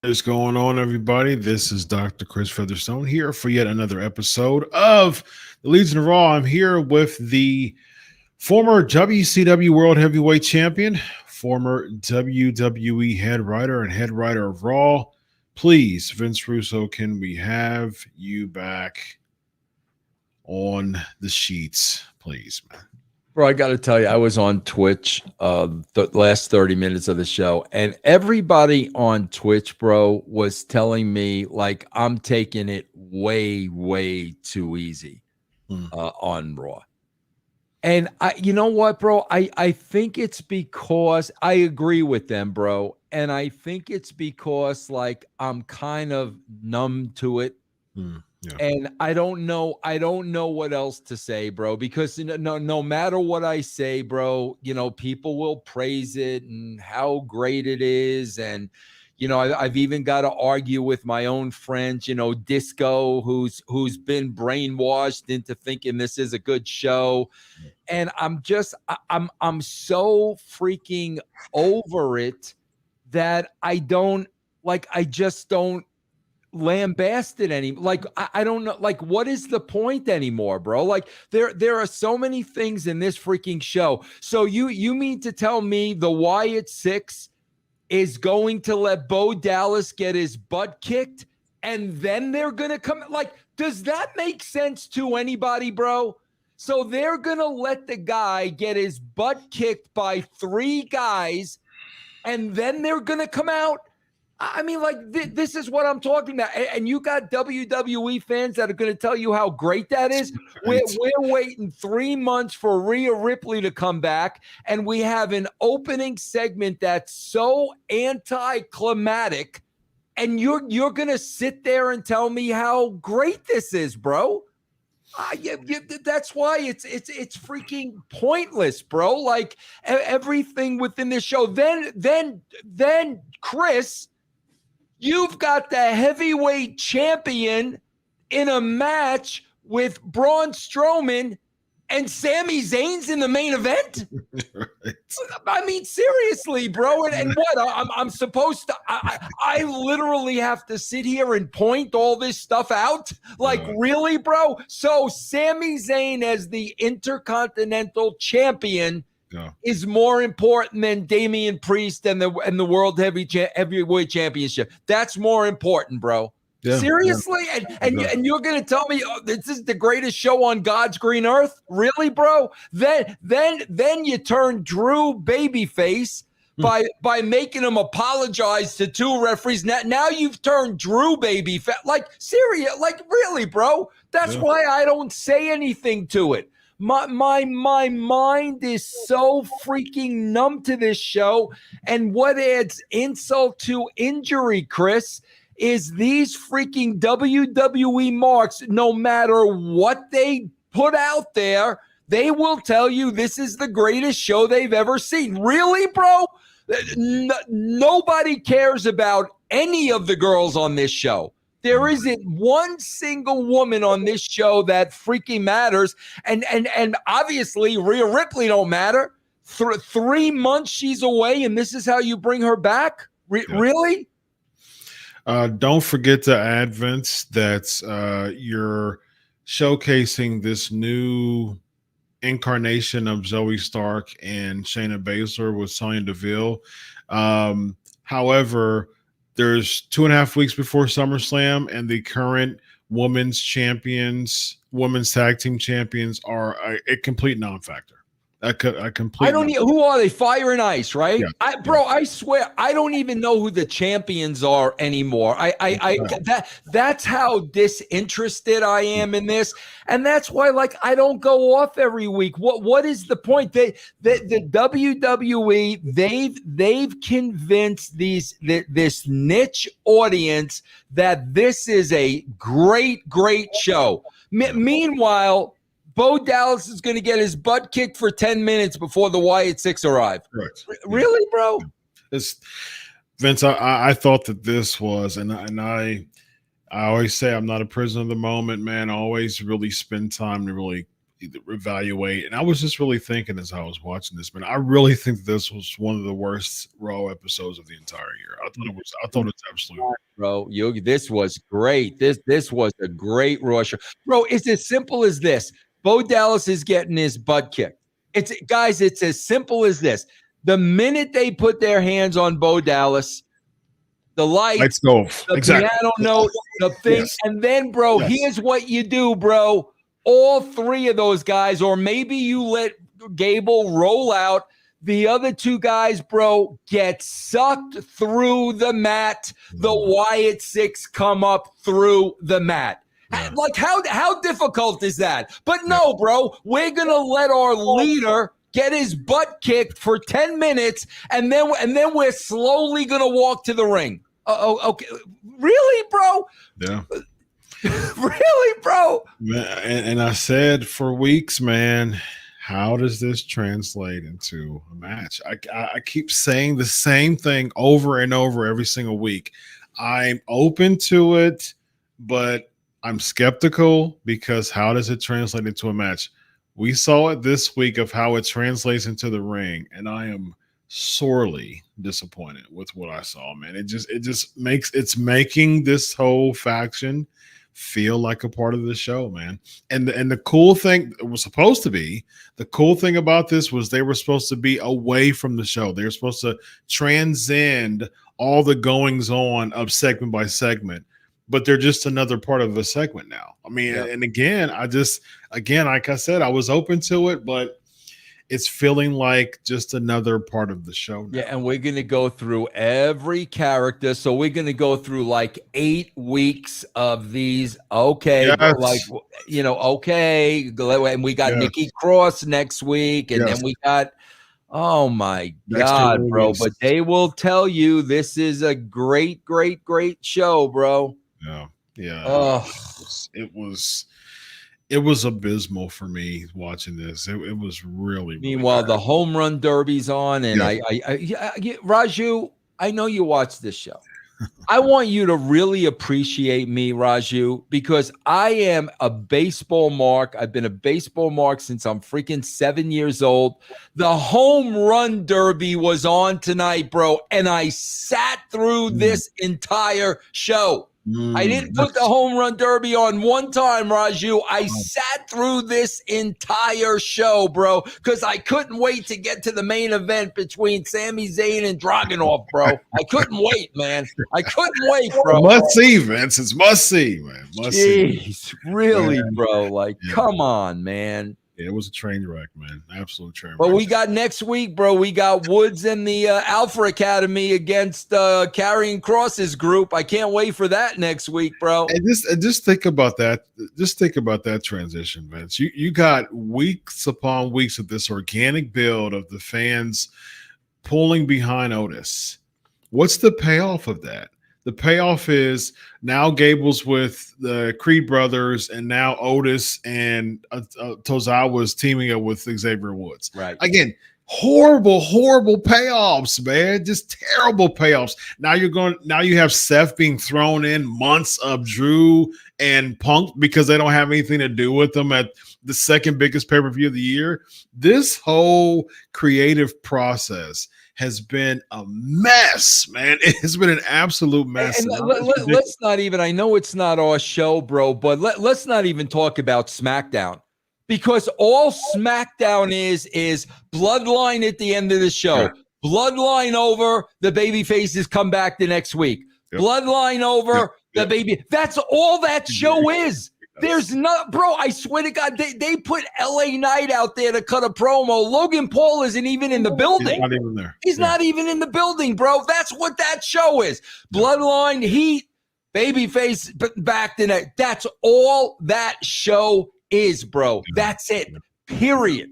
What is going on, everybody? This is Dr. Chris Featherstone here for yet another episode of the Legion of Raw. I'm here with the former WCW World Heavyweight Champion, former WWE head writer and head writer of Raw. Please, Vince Russo, can we have you back on the sheets, please, man? Bro, I got to tell you, I was on Twitch the last 30 minutes of the show, and everybody on Twitch, bro, was telling me, like, I'm taking it way, way too easy on Raw. And you know what, bro? I think it's because I agree with them, bro. And I think it's because, like, I'm kind of numb to it. Yeah. And I don't know what else to say, bro, because no matter what I say, bro, people will praise it and how great it is. And, I've even got to argue with my own friends, Disco, who's been brainwashed into thinking this is a good show. And I'm so freaking over it that I just don't lambast it any, like, I don't know, like, what is the point anymore, bro? Like, there are so many things in this freaking show. So you mean to tell me the Wyatt Sicks is going to let Bo Dallas get his butt kicked and then they're gonna come? Like, does that make sense to anybody, bro? So they're gonna let the guy get his butt kicked by 3 guys and then they're gonna come out? I mean, like, this is what I'm talking about. And you got WWE fans that are going to tell you how great that is. We're waiting 3 months for Rhea Ripley to come back, and we have an opening segment that's so anticlimactic, and you're going to sit there and tell me how great this is, bro. That's why it's freaking pointless, bro. Like, everything within this show. Then Chris, you've got the heavyweight champion in a match with Braun Strowman and Sami Zayn's in the main event. Right. I mean, seriously, bro. And what? I'm supposed to, I literally have to sit here and point all this stuff out? Like, really, bro? So Sami Zayn as the Intercontinental Champion is more important than Damian Priest and the World Heavyweight Championship. That's more important, bro. Yeah, seriously? Yeah. And you're going to tell me, this is the greatest show on God's green earth? Really, bro? Then you turn Drew babyface by making him apologize to 2 referees. Now you've turned Drew babyface. Like, serious? Like, really, bro? That's why I don't say anything to it. My mind is so freaking numb to this show. And what adds insult to injury, Chris, is these freaking WWE marks, no matter what they put out there, they will tell you this is the greatest show they've ever seen. Really, bro? Nobody cares about any of the girls on this show. There isn't one single woman on this show that freaking matters. And obviously Rhea Ripley don't matter. 3 months she's away, and this is how you bring her back? Really? Don't forget to add, Vince, that you're showcasing this new incarnation of Zoe Stark and Shayna Baszler with Sonya Deville. However, there's 2.5 weeks before SummerSlam, and the current women's champions, women's tag team champions are a complete non-factor. I I don't know who are they? Fire and Ice, right? Yeah. I swear I don't even know who the champions are anymore. That's how disinterested I am in this, and that's why I don't go off every week. What is the point? The WWE they've convinced this niche audience that this is a great show. Meanwhile, Bo Dallas is going to get his butt kicked for 10 minutes before the Wyatt Sicks arrive. Correct. Really, bro? Vince, I thought that this was, and I always say I'm not a prisoner of the moment, man. I always really spend time to really evaluate. And I was just really thinking as I was watching this, man, I really think this was one of the worst Raw episodes of the entire year. I thought it was absolutely, bro. This was great. This was a great Raw show, bro. It's as simple as this. Bo Dallas is getting his butt kicked. It's as simple as this. The minute they put their hands on Bo Dallas, the lights go off. The piano note, the thing, and then, bro, here's what you do, bro. All three of those guys, or maybe you let Gable roll out. The other two guys, bro, get sucked through the mat. The Wyatt Sicks come up through the mat. Yeah. How difficult is that? But no, bro, we're gonna let our leader get his butt kicked for 10 minutes, and then we're slowly gonna walk to the ring. Okay, really, bro? Yeah, really, bro? And I said for weeks, man, how does this translate into a match? I keep saying the same thing over and over every single week. I'm open to it, but I'm skeptical because how does it translate into a match? We saw it this week of how it translates into the ring, and I am sorely disappointed with what I saw, man. It's making this whole faction feel like a part of the show, man. And the cool thing it was supposed to be, the cool thing about this was they were supposed to be away from the show. They were supposed to transcend all the goings on of segment by segment. But they're just another part of the segment now. I mean, and again, like I said, I was open to it, but it's feeling like just another part of the show now. Yeah, and we're going to go through every character. So we're going to go through 8 weeks of these. Okay, okay. And we got Nikki Cross next week, and then we got oh my God, bro. But they will tell you this is a great show, bro. Yeah. Oh. It was abysmal for me watching this. It was really. Meanwhile, bad. The home run derby's on, and Raju, I know you watch this show. I want you to really appreciate me, Raju, because I am a baseball mark. I've been a baseball mark since I'm freaking 7 years old. The home run derby was on tonight, bro, and I sat through this entire show. I didn't put the home run derby on one time, Raju. I sat through this entire show, bro, because I couldn't wait to get to the main event between Sami Zayn and Dragunov, bro. I couldn't wait, man. I couldn't wait, bro. Must see, Vince. It's must see, man. Jeez, really, bro. Come on, man. Yeah, it was a train wreck, man. Absolute train wreck. But we got next week, bro. We got Woods and the Alpha Academy against Karrion Kross's group. I can't wait for that next week, bro. And just think about that. Just think about that transition, Vince. You got weeks upon weeks of this organic build of the fans pulling behind Otis. What's the payoff of that? The payoff is now Gable's with the Creed brothers, and now Otis and Tozawa's teaming up with Xavier Woods. Right. Again, horrible payoffs, man. Just terrible payoffs. Now you have Seth being thrown in months of Drew and Punk because they don't have anything to do with them at the second biggest pay-per-view of the year. This whole creative process has been a mess, man. It has been an absolute mess. And let's not even, I know it's not our show, bro, but let's not even talk about SmackDown, because all SmackDown is Bloodline at the end of the show. Yeah. Bloodline over, the baby faces come back the next week. Yep. Bloodline over, The baby. That's all that show is. There's not, bro. I swear to God, they put LA Knight out there to cut a promo. Logan Paul isn't even in the building. He's not even there. He's not even in the building, bro. That's what that show is. Bloodline, Heat, babyface, back to that. That's all that show is, bro. That's it. Period.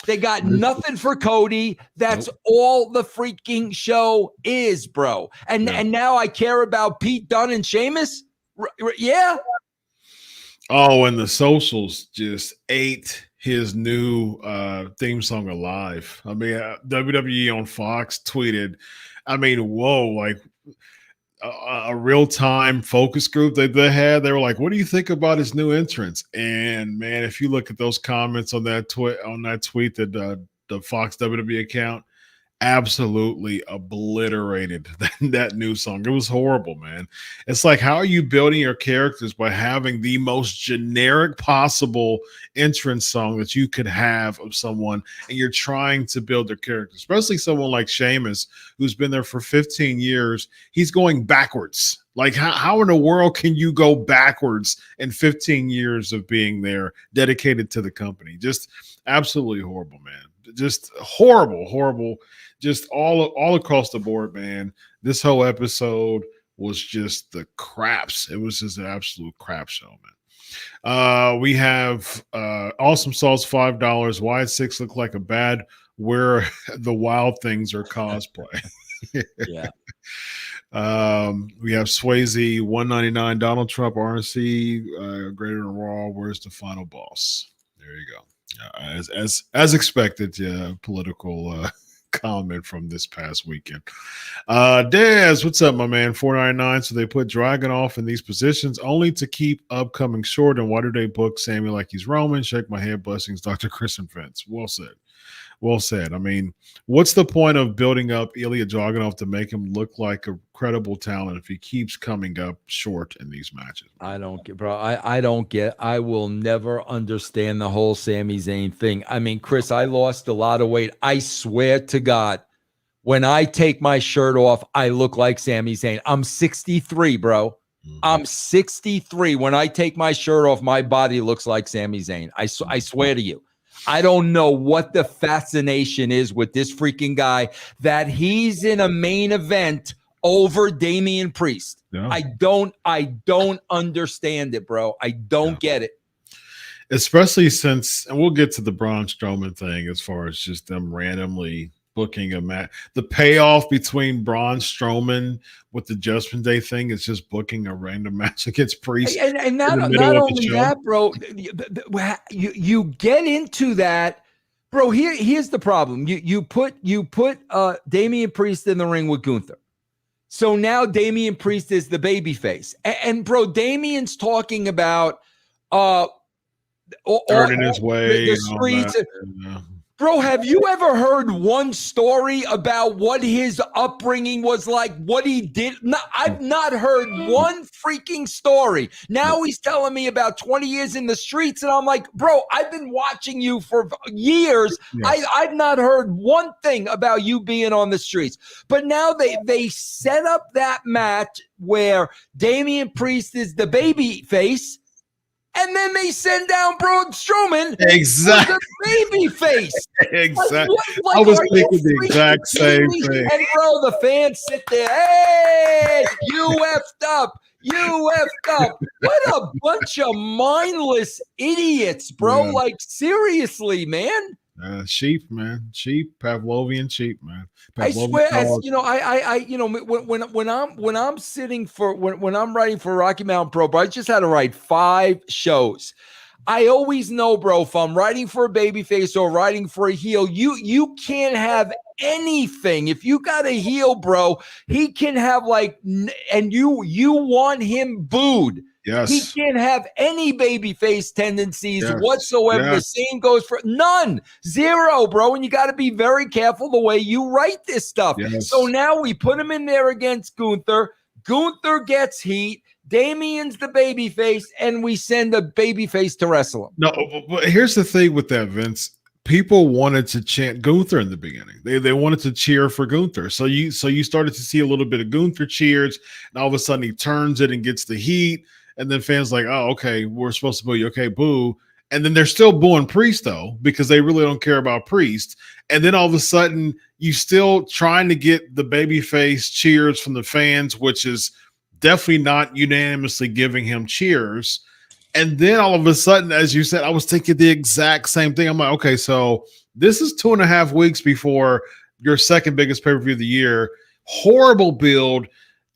They got nothing for Cody. That's all the freaking show is, bro. And now I care about Pete Dunne and Sheamus. Yeah. Oh, and the socials just ate his new theme song alive. I mean, WWE on Fox tweeted, I mean, whoa, like a real-time focus group they had. They were like, what do you think about his new entrance? And man, if you look at those comments on that tweet that the Fox WWE account absolutely obliterated that new song. It was horrible, man. It's like, how are you building your characters by having the most generic possible entrance song that you could have of someone, and you're trying to build their character, especially someone like Sheamus, who's been there for 15 years. He's going backwards. Like, how in the world can you go backwards in 15 years of being there, dedicated to the company? Just absolutely horrible, man. Just horrible. Just all across the board, man. This whole episode was just the craps. It was just an absolute crap show, man. We have Awesome Sauce, $5. Wyatt Sicks look like a bad Where the Wild Things are cosplay. Yeah. We have Swayze, $1.99. Donald Trump, RNC, greater than Raw. Where's the final boss? There you go. As expected, political comment from this past weekend. Dez, what's up, my man? $4.99. So they put Dragon off in these positions only to keep upcoming short. And why do they book Sammy like he's Roman? Shake my head. Blessings, Dr. Chris and Vince. Well said. Well said. I mean, what's the point of building up Ilya Dragunov to make him look like a credible talent if he keeps coming up short in these matches? I don't get, bro. I don't get. I will never understand the whole Sami Zayn thing. I mean, Chris, I lost a lot of weight. I swear to God, when I take my shirt off, I look like Sami Zayn. I'm 63, bro. I'm 63. When I take my shirt off, my body looks like Sami Zayn. I swear to you. I don't know what the fascination is with this freaking guy that he's in a main event over Damian Priest. Yeah. I don't understand it, bro. I don't get it. Especially since, and we'll get to the Braun Strowman thing as far as just them randomly booking a match. The payoff between Braun Strowman with the Judgment Day thing is just booking a random match against Priest. And not only that, bro, you get into that, bro. Here's the problem. You put Damian Priest in the ring with Gunther. So now Damian Priest is the babyface. And bro, Damian's talking about earning his way. The streets. Bro, have you ever heard one story about what his upbringing was like, what he did? No, I've not heard one freaking story. Now he's telling me about 20 years in the streets, and I'm like, bro, I've been watching you for years. Yeah. I've not heard one thing about you being on the streets. But now they set up that match where Damian Priest is the baby face, and then they send down Braun Strowman, exactly, the baby face. Exactly. I was thinking the exact same thing. And bro, the fans sit there. Hey, you effed up. You effed up. What a bunch of mindless idiots, bro. Yeah. Like seriously, man. Sheep, man. Sheep, Pavlovian sheep, man. I swear, when I'm sitting for when I'm writing for Rocky Mountain Pro, bro, I just had to write 5 shows. I always know, bro, if I'm writing for a babyface or writing for a heel, you can't have anything. If you got a heel, bro, he can have and you want him booed. Yes. He can't have any babyface tendencies whatsoever. Yes. The same goes for none. 0, bro. And you got to be very careful the way you write this stuff. Yes. So now we put him in there against Gunther. Gunther gets heat. Damian's the babyface, and we send a babyface to wrestle him. No, but here's the thing with that, Vince. people wanted to chant Gunther in the beginning. They wanted to cheer for Gunther. So you started to see a little bit of Gunther cheers, and all of a sudden he turns it and gets the heat, and then fans like, oh, okay, we're supposed to boo you. Okay, boo. And then they're still booing Priest though, because they really don't care about Priest. And then all of a sudden you still trying to get the babyface cheers from the fans, which is definitely not unanimously giving him cheers. And then all of a sudden, as you said, I was thinking the exact same thing. I'm like, okay, so this is 2.5 weeks before your second biggest pay-per-view of the year. Horrible build.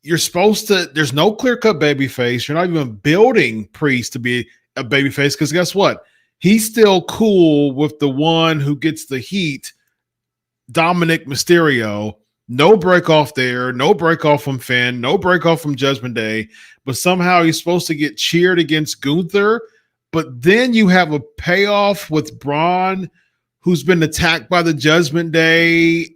You're supposed to, there's no clear-cut babyface. You're not even building Priest to be a babyface, because guess what? He's still cool with the one who gets the heat, Dominik Mysterio. No break off there, no break off from Finn, no break off from Judgment Day, but somehow he's supposed to get cheered against Gunther. But then you have a payoff with Braun, who's been attacked by the Judgment Day,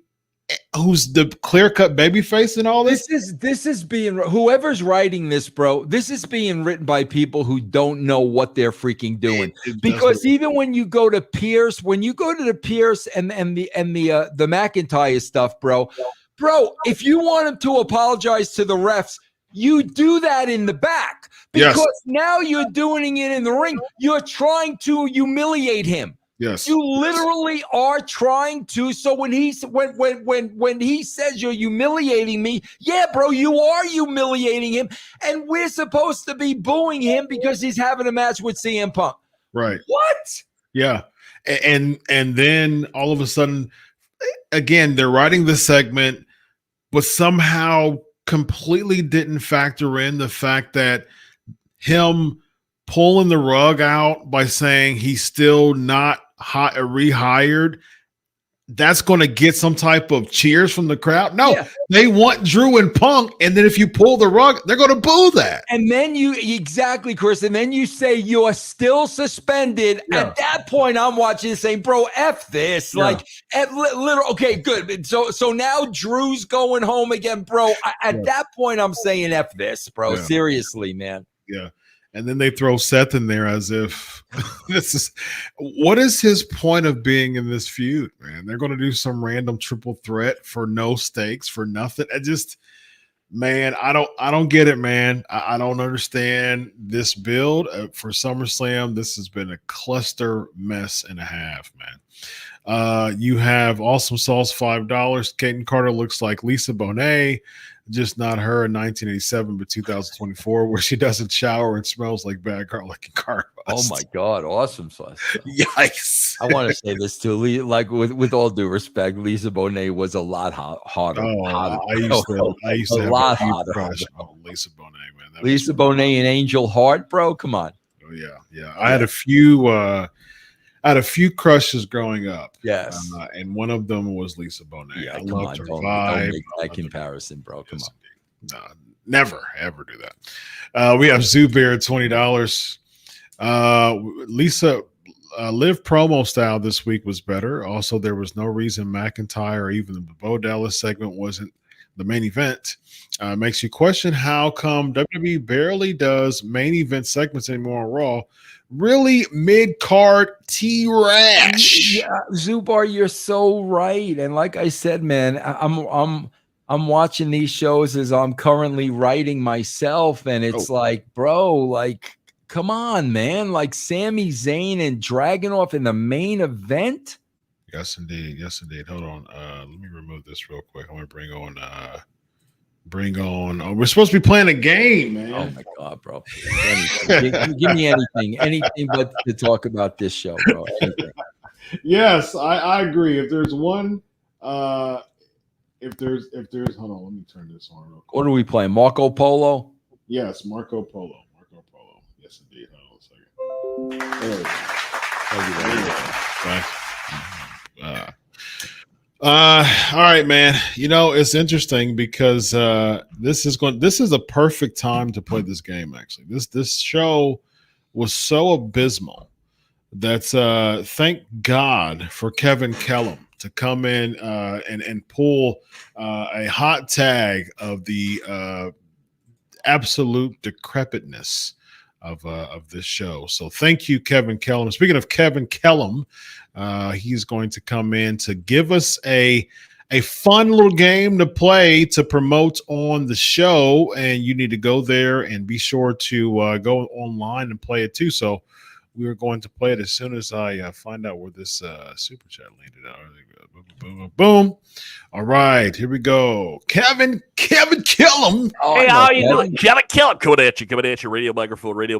who's the clear-cut babyface and all this. This is being, whoever's writing this, bro, this is being written by people who don't know what they're freaking doing. Because even when you go to Pierce, and the McIntyre stuff, bro, if you want him to apologize to the refs, you do that in the back, because now you're doing it in the ring. You're trying to humiliate him. Yes, you literally are trying to. So when he says you're humiliating me, yeah, bro, you are humiliating him, and we're supposed to be booing him because he's having a match with CM Punk. Right? What? Yeah, and then all of a sudden, again, they're writing the segment, but somehow completely didn't factor in the fact that him pulling the rug out by saying he's still not rehired, that's going to get some type of cheers from the crowd. No, they want Drew and Punk, and then if you pull the rug, they're going to boo that. And then exactly, Chris, and then you say you're still suspended. At that point, I'm watching and saying, bro, F this. Like, literal. Okay, good. So now Drew's going home again, bro. At that point, I'm saying F this, bro. Seriously, man. Yeah. And then they throw Seth in there as if what is his point of being in this feud, man? They're going to do some random triple threat for no stakes, for nothing. I don't get it, man. I don't understand this build for SummerSlam. This has been a cluster mess and a half, man. You have Awesome Sauce, $5. Kaden Carter looks like Lisa Bonet. Just not her in 1987, but 2024, where she doesn't shower and smells like bad garlic and carbs. Oh my God, awesome sauce! Yikes! I want to say this too, like with all due respect, Lisa Bonet was a lot hotter. I used to have a huge crush on Lisa Bonet, man. Lisa Bonet and Angel Heart, bro. Come on. Oh yeah. I had a few crushes growing up. Yes. And one of them was Lisa Bonet. Yeah, I loved her vibe. Don't make that comparison, bro. Come on. No, never, ever do that. We have Zubair at $20. Lisa, Liv promo style this week was better. Also, there was no reason McIntyre or even the Bo Dallas segment wasn't the main event. Makes you question how come WWE barely does main event segments anymore on Raw. Really mid-card T-Rash. Yeah, Zubar, you're so right. And like I said, man, I'm watching these shows as I'm currently writing myself, and it's like, bro, like, come on, man. Like Sami Zayn and Dragunov in the main event. Yes, indeed. Hold on. Let me remove this real quick. I'm gonna bring on. Oh, we're supposed to be playing a game, man. Oh my God, bro! Give me anything but to talk about this show, bro. Anything. Yes, I agree. If there's one, if there's, hold on, let me turn this on real quick. What are we playing? Marco Polo? Yes, Marco Polo. Yes, indeed. Hold on a second. There we go. All right, man. You know, it's interesting because this is a perfect time to play this game. Actually, this show was so abysmal that thank God for Kevin Kellum to come in and pull a hot tag of the absolute decrepitness of this show. So thank you, Kevin Kellum. Speaking of Kevin Kellum, he's going to come in to give us a fun little game to play to promote on the show, and you need to go there and be sure to go online and play it too. So we are going to play it as soon as I find out where this super chat landed. Boom, boom, boom, boom. All right, here we go. Kevin Kellum. Oh, hey, how you doing? Kevin Kellum coming at you. Radio microphone, radio.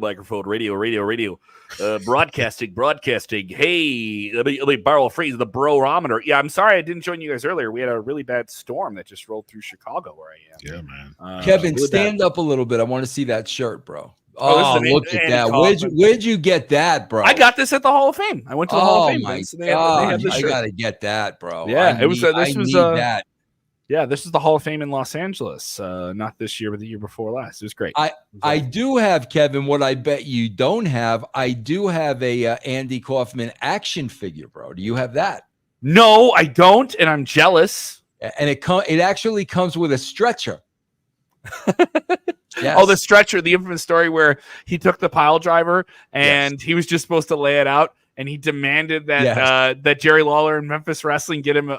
Broadcasting. Hey, let me borrow a phrase, the brometer. Yeah, I'm sorry I didn't join you guys earlier. We had a really bad storm that just rolled through Chicago where I am. Yeah, man. Kevin, really stand up a little bit. I want to see that shirt, bro. Oh, look at that. Where'd you get that, bro? I got this at the Hall of Fame. I went to the Hall of Fame. My God. I got to get that, bro. Yeah, this is the Hall of Fame in Los Angeles. Not this year, but the year before last. It was great. I do have, Kevin, what I bet you don't have. I do have a Andy Kaufman action figure, bro. Do you have that? No, I don't, and I'm jealous. And it actually comes with a stretcher. Yes. Oh, the stretcher, the infamous story where he took the pile driver and he was just supposed to lay it out, and he demanded that that Jerry Lawler and Memphis Wrestling get him an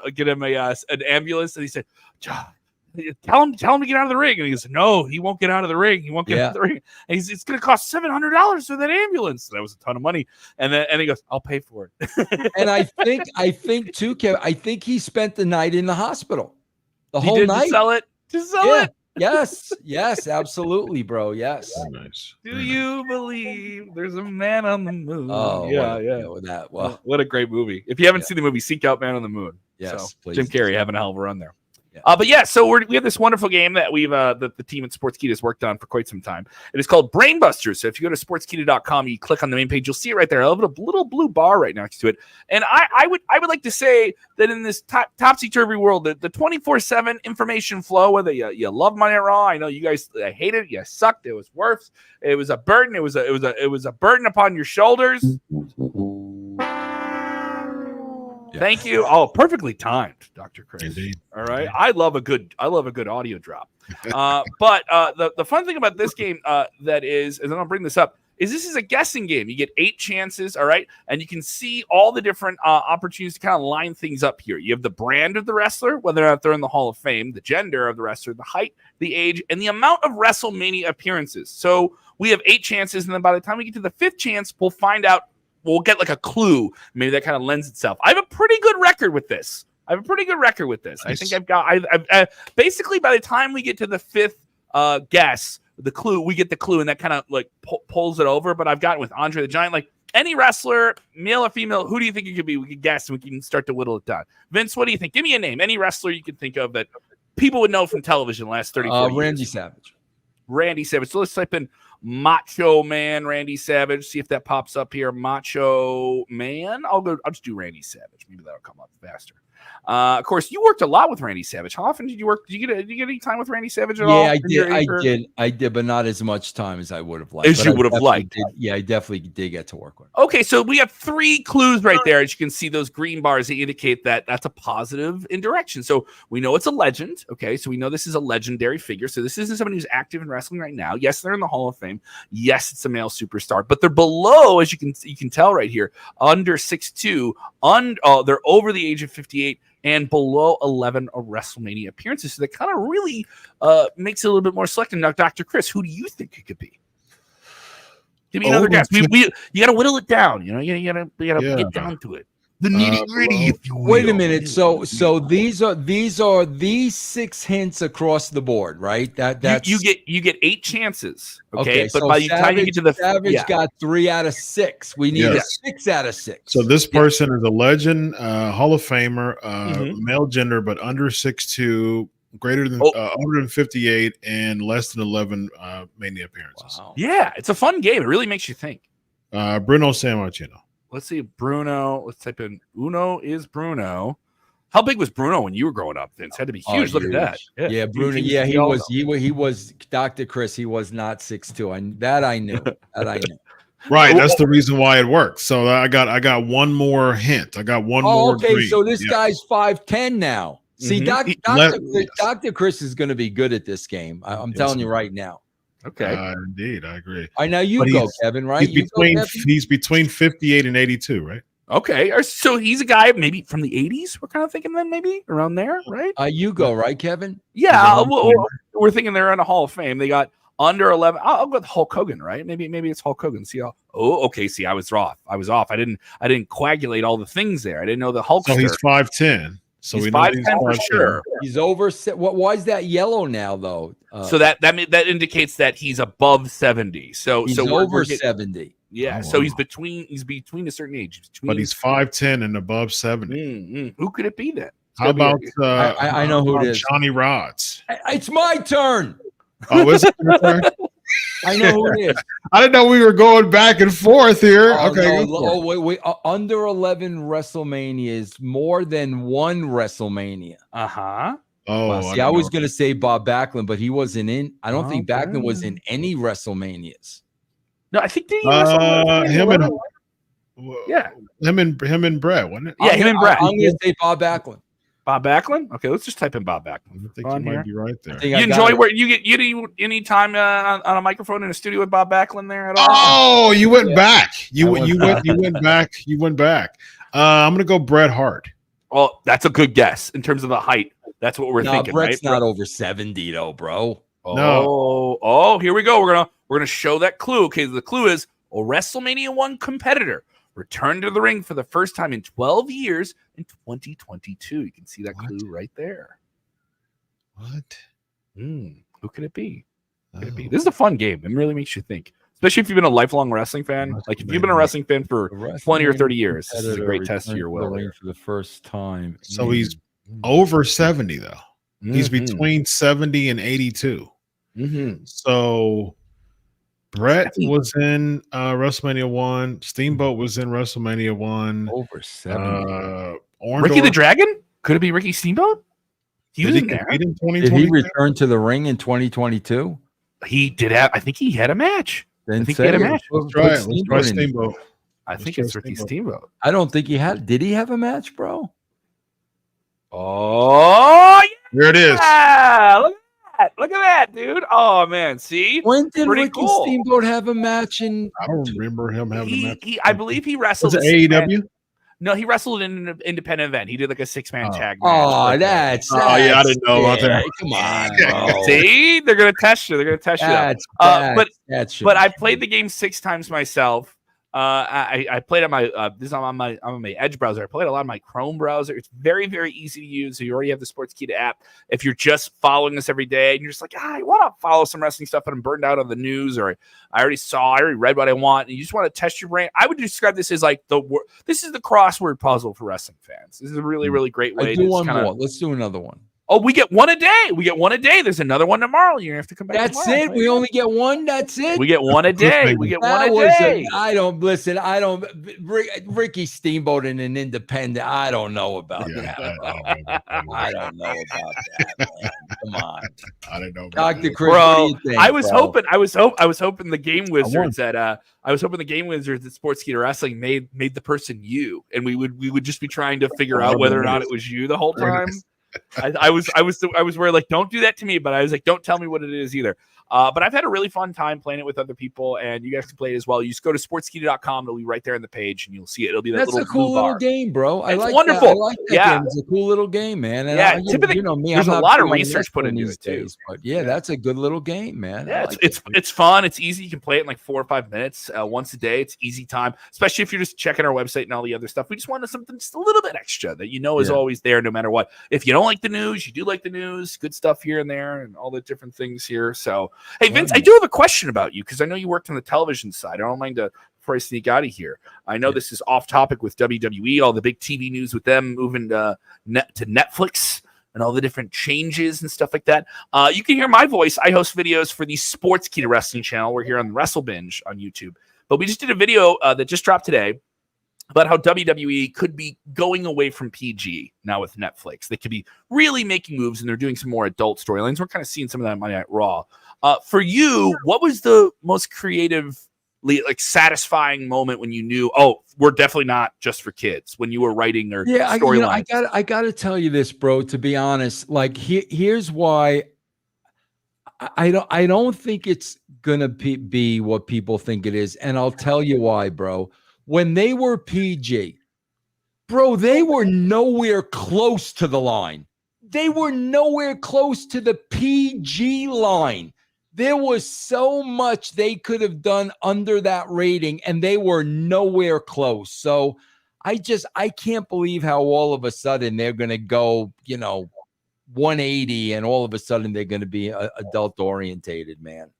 ambulance, and he said, tell him to get out of the ring, and he goes, no, he won't get out of the ring. He won't get out of the ring. And it's going to cost $700 for that ambulance. That was a ton of money. And he goes, I'll pay for it. And I think too, Kevin, I think he spent the night in the hospital. The whole night. To sell it. Yes, absolutely, bro. Yes. Very nice. Do you believe there's a man on the moon? Oh, yeah. What a great movie. If you haven't seen the movie, seek out Man on the Moon. Yes, please. Jim Carrey having a hell of a run there. Yeah. So we have this wonderful game that we've the team at Sportskeeda has worked on for quite some time. It is called Brainbuster. So if you go to sportskeeda.com, you click on the main page, you'll see it right there. I have a little blue bar right next to it. And I would like to say that in this topsy-turvy world, the 24/7 information flow, whether you love Monday Night Raw, I know you guys hate it, you sucked, it was worse, it was a burden, it was a burden upon your shoulders. Thank you. Oh, perfectly timed, Dr. Chris. Indeed. All right. I love a good audio drop. But the fun thing about this game that is, and I'll bring this up, is this is a guessing game. You get 8 chances, all right? And you can see all the different opportunities to kind of line things up here. You have the brand of the wrestler, whether or not they're in the Hall of Fame, the gender of the wrestler, the height, the age, and the amount of WrestleMania appearances. So we have 8 chances, and then by the time we get to the 5th chance, we'll find out. We'll get like a clue. Maybe that kind of lends itself. I have a pretty good record with this. Nice. I think I've got. Basically, by the time we get to the 5th guess, we get the clue, and that kind of like pulls it over. But I've gotten with Andre the Giant, like any wrestler, male or female. Who do you think it could be? We can guess, and we can start to whittle it down. Vince, what do you think? Give me a name. Any wrestler you can think of that people would know from television the last 34 years. Randy Savage. So let's type in Macho Man Randy Savage. See if that pops up here. Macho Man. I'll just do Randy Savage. Maybe that'll come up faster. Of course, you worked a lot with Randy Savage. How often did you work? Did you get any time with Randy Savage at all? Yeah, I did, but not as much time as I would have liked. I definitely did get to work with him. Okay, so we have 3 clues right there. As you can see, those green bars that indicate that that's a positive in direction. So we know it's a legend. Okay, so we know this is a legendary figure. So this isn't somebody who's active in wrestling right now. Yes, they're in the Hall of Fame. Yes, it's a male superstar, but they're below, as you can tell right here, under 6'2". They're over the age of 58. And below 11 WrestleMania appearances. So that kind of really makes it a little bit more selective. Now, Dr. Chris, who do you think it could be? Give me another guess. You got to whittle it down. You got to get down to it. The nitty gritty, if you will. Wait a minute. So these are these 6 hints across the board, right? That's you get 8 chances. Okay, but by the time you get to the Savage got 3 out of 6. We need a 6 out of 6. So this person is a legend, Hall of Famer, male gender, but under 6'2", greater than 158, and less than 11 Mania appearances. Wow. Yeah, it's a fun game. It really makes you think. Bruno Sammartino. Let's see, Bruno. Let's type in Uno is Bruno. How big was Bruno when you were growing up, Vince? Had to be huge. Look at that. Yeah, Bruno. Yeah, he was Dr. Chris. He was not 6'2". I knew. Right, that's the reason why it works. So I got one more hint. I got one more. Okay, green. so this guy's 5'10" now. See, Dr. Chris is going to be good at this game. I'm telling you right now. Okay. Indeed, I agree. I know you But go, Kevin. Right? He's between 58 and 82, right? Okay. So he's a guy maybe from the 80s. We're kind of thinking then maybe around there, right? You go, right, Kevin? Yeah. We're thinking they're in a Hall of Fame. They got under 11. I'll go with Hulk Hogan, right? Maybe it's Hulk Hogan. See how? Oh, okay. See, I was off. I didn't coagulate all the things there. I didn't know the Hulkster. So he's 5'10". So he's we know 5'10" for 5'10". sure. He's over. Why is that yellow now, though? So that indicates that he's above 70. So he's so over 70. Yeah. Oh, so wow. he's between a certain age. But he's 5'10" and above 70. Who could it be then? How about I know who it is. Johnny Rods. It's my turn. Oh, is it your turn? I know who it is. I didn't know we were going back and forth here. Okay. No, wait. Under 11 WrestleManias, more than one WrestleMania. Uh-huh. Oh, Well, see, I was going to say Bob Backlund, but he wasn't in. I don't think Backlund was in any WrestleManias. No, I think him and Brett, wasn't it? Yeah, him and Brett. I'm going to say Bob Backlund. Bob Backlund? Okay, let's just type in Bob Backlund. I think you might be right there. You enjoy where you get any time on a microphone in a studio with Bob Backlund there at all? Oh, you went back. You went back. You went back. I'm gonna go Bret Hart. Well, that's a good guess in terms of the height. That's what we're thinking. Brett's right? not over 70 though, bro. Oh, here we go. We're gonna show that clue. Okay, the clue is a WrestleMania 1 competitor returned to the ring for the first time in 12 years in 2022. You can see that clue right there. What? Who could it be? This is a fun game. It really makes you think, especially if you've been a lifelong wrestling fan. Like if you've been a wrestling fan for 20 or 30 years, this is a great test of your will. For the first time. So he's over 70 though. He's between 70 and 82. So Brett was in WrestleMania 1. Steamboat was in WrestleMania 1. Over 70. Ricky the Dragon? Could it be Ricky Steamboat? He was in there. Did he return to the ring in 2022? He did have. I think he had a match. Then I think he had a match. Let's try it. Let's try Steamboat. I think it's Ricky Steamboat. I don't think he had. Did he have a match, bro? Oh, yeah. There it is. Look at that, dude. Oh, man. See? When did Ricky Steamboat have a match? I don't remember him having a match. I believe he wrestled. Was it AEW? No, he wrestled in an independent event. He did like a 6-man tag match. Oh, that's yeah, I didn't know about that. Come on, bro. See? They're going to test you. They're going to test you. But I played the game 6 times myself. I played on my this is on my Edge browser. I played a lot on my Chrome browser. It's very, very easy to use. So you already have the Sportskeeda app. If you're just following us every day and you're just like, I want to follow some wrestling stuff, but I'm burned out on the news, or I already read what I want, and you just want to test your brain, I would describe this as like this is the crossword puzzle for wrestling fans. This is a really, really great way. Let's do another one. Oh, we get one a day. There's another one tomorrow. You're gonna have to come back. That's it. We only get one. That's it. We get one a day. Ricky Steamboat in an independent. I don't know about that. I don't know about that, man. Come on. I don't know. Dr. Chris, bro, what do you think, I was hoping the Game Wizards at Sportskeeda Wrestling made the person you, and we would just be trying to figure out whether or not it was you the whole time. I was worried, like, don't do that to me, but I was like, don't tell me what it is either. But I've had a really fun time playing it with other people, and you guys can play it as well. You just go to sportskeeda.com. It'll be right there on the page, and you'll see it. It'll be that's a cool little game, bro. It's wonderful. I like that game. It's a cool little game, man. And typically, me, there's a lot of research put into it too. But that's a good little game, man. Yeah, it's fun. It's easy. You can play it in like 4 or 5 minutes once a day. It's easy time, especially if you're just checking our website and all the other stuff. We just wanted something just a little bit extra that is always there no matter what. If you don't like the news, you do like the news. Good stuff here and there, and all the different things here. So, hey, Vince, I do have a question about you because I know you worked on the television side. I don't mind before I sneak out of here. I know this is off topic with WWE, all the big TV news with them moving to Netflix and all the different changes and stuff like that. You can hear my voice. I host videos for the Sportskeeda Wrestling channel. We're here on Wrestle Binge on YouTube. But we just did a video that just dropped today about how WWE could be going away from PG now with Netflix. They could be really making moves, and they're doing some more adult storylines. We're kind of seeing some of that on Monday Night Raw. For you, what was the most creatively satisfying moment when you knew, we're definitely not just for kids, when you were writing or storylines? I got to tell you this, bro, to be honest. Like, here's why I don't think it's gonna be what people think it is, and I'll tell you why, bro. When they were PG, bro, they were nowhere close to the line. They were nowhere close to the PG line. There was so much they could have done under that rating, and they were nowhere close. So I can't believe how all of a sudden they're going to go, 180, and all of a sudden they're going to be adult orientated, man.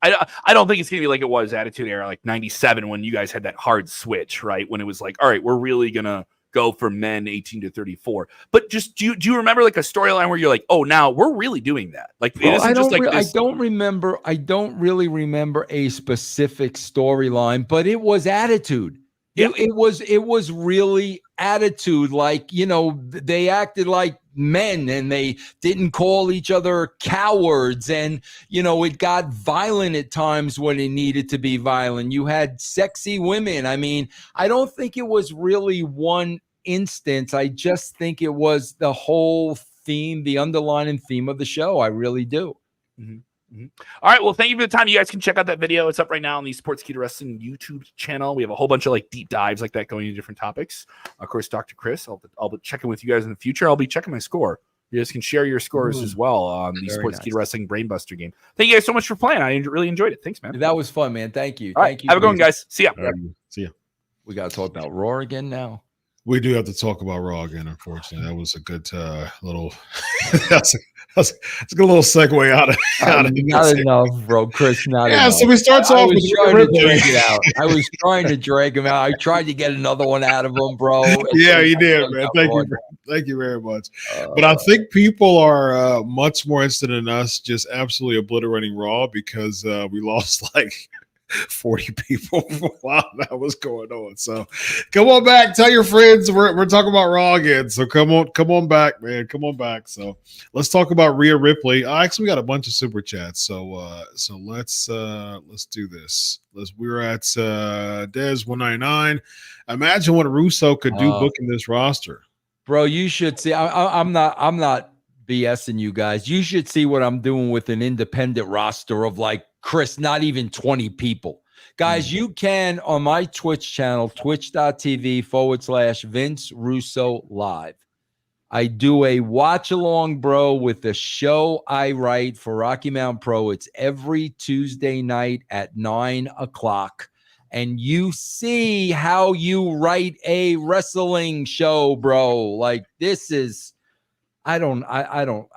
I don't think it's going to be like it was Attitude Era, like 97, when you guys had that hard switch, right? When it was like, all right, we're really going to go for men 18 to 34. But just do you remember like a storyline where you're like, oh, now we're really doing that? Like, it isn't just like this. I don't really remember a specific storyline, but it was Attitude. Yeah. It was really Attitude. Like, they acted like men, and they didn't call each other cowards, and it got violent at times when it needed to be violent. You had sexy women. I mean, I don't think it was really one instance. I just think it was the whole theme, the underlying theme of the show. I really do. Mm-hmm. Mm-hmm. All right. Well, thank you for the time. You guys can check out that video. It's up right now on the Sportskeeda Wrestling YouTube channel. We have a whole bunch of like deep dives like that going into different topics. Of course, Dr. Chris, I'll be checking with you guys in the future. I'll be checking my score. You guys can share your scores as well on the Sportskeeda Wrestling Brainbuster game. Thank you guys so much for playing. I really enjoyed it. Thanks, man. That was fun, man. Thank you. All right. Thank you. Have a good one, guys. See ya. See ya. We got to talk about Raw again now. We do have to talk about Raw again, unfortunately. That was a good little that's a good little segue out of not enough, bro. Chris, not enough. So we start off with trying to drag it out. I was trying to drag him out. I tried to get another one out of him, bro. Yeah, you did, man. Thank you very much. But I think people are much more interested in us just absolutely obliterating Raw because we lost like 40 people while that was going on. So come on back, tell your friends we're talking about Raw again. So come on back, man. Come on back. So let's talk about Rhea Ripley. Actually, we got a bunch of super chats. So let's do this. We're at Dez 199. Imagine what Russo could do booking this roster. Bro, you should see. I'm not BSing you guys. You should see what I'm doing with an independent roster of like Chris, not even 20 people. Guys, you can on my Twitch channel, twitch.tv/Vince Russo Live. I do a watch along, bro, with the show I write for Rocky Mountain Pro. It's every Tuesday night at 9:00. And you see how you write a wrestling show, bro. Like this is, I don't know,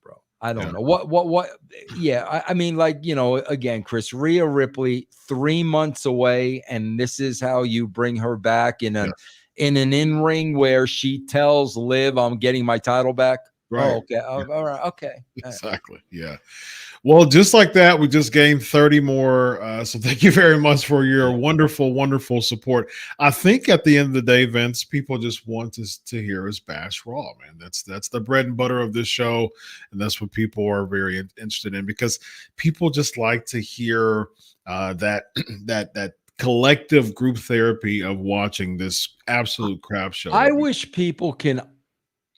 bro. I don't know what. Yeah, I mean, like, again, Chris, Rhea Ripley, 3 months away, and this is how you bring her back in an in-ring where she tells Liv, "I'm getting my title back." Right. Oh, okay. All right. Okay. Exactly. Yeah. Well, just like that, we just gained 30 more. So thank you very much for your wonderful, wonderful support. I think at the end of the day, Vince, people just want us to hear us bash Raw, man. That's the bread and butter of this show, and that's what people are very interested in because people just like to hear that collective group therapy of watching this absolute crap show. I wish people can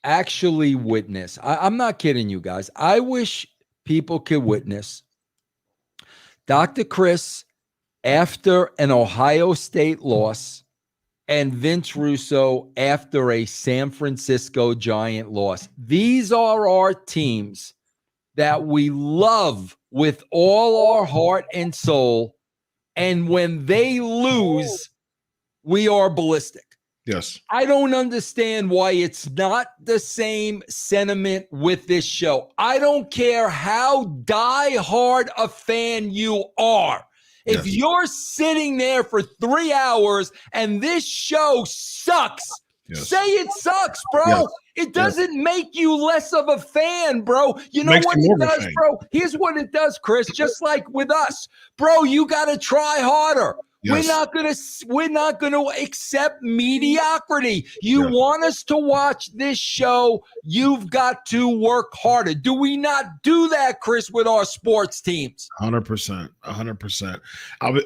actually witness. I'm not kidding you guys. I wish people could witness Dr. Chris after an Ohio State loss and Vince Russo after a San Francisco Giant loss. These are our teams that we love with all our heart and soul. And when they lose, we are ballistic. Yes. I don't understand why it's not the same sentiment with this show. I don't care how diehard a fan you are. If you're sitting there for 3 hours and this show sucks, say it sucks, bro. Yes. It doesn't make you less of a fan, bro. You know what it does, bro? Here's what it does, Chris. Just like with us, bro, you got to try harder. Yes. We're not gonna accept mediocrity. You want us to watch this show, you've got to work harder. Do we not do that, Chris, with our sports teams? 100%.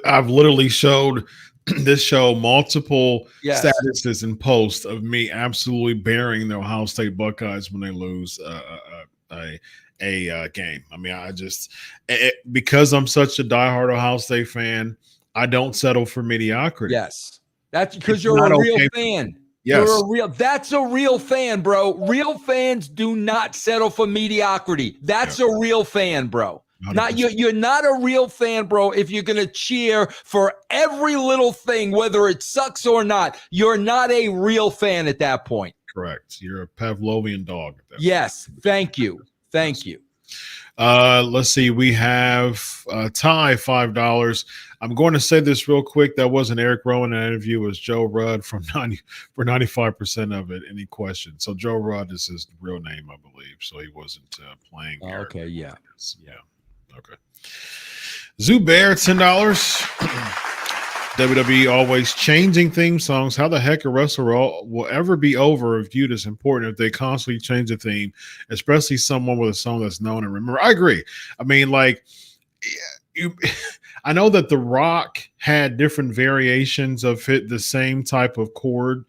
I've literally showed this show multiple statuses and posts of me absolutely burying the Ohio State Buckeyes when they lose. a game. I mean, because I'm such a diehard Ohio State fan, I don't settle for mediocrity. Yes. That's because It's you're not a real okay. fan. Yes. That's a real fan, bro. Real fans do not settle for mediocrity. That's a real fan, bro. 100%. Not you're not a real fan, bro, if you're gonna cheer for every little thing, whether it sucks or not. You're not a real fan at that point. Correct. You're a Pavlovian dog at that Yes. point. Thank you. Thank you. Let's see. We have Ty $5. I'm going to say this real quick. That wasn't Eric Rowan in an interview. It was Joe Rudd for 95% of it. Any questions? So Joe Rudd is his real name, I believe. So he wasn't playing. Okay. Yeah. Okay. Zubair, $10. WWE always changing theme songs. How the heck a wrestler will ever be over or viewed as important if they constantly change the theme, especially someone with a song that's known and remember. I agree. I mean, like, I know that The Rock had different variations of the same type of chord.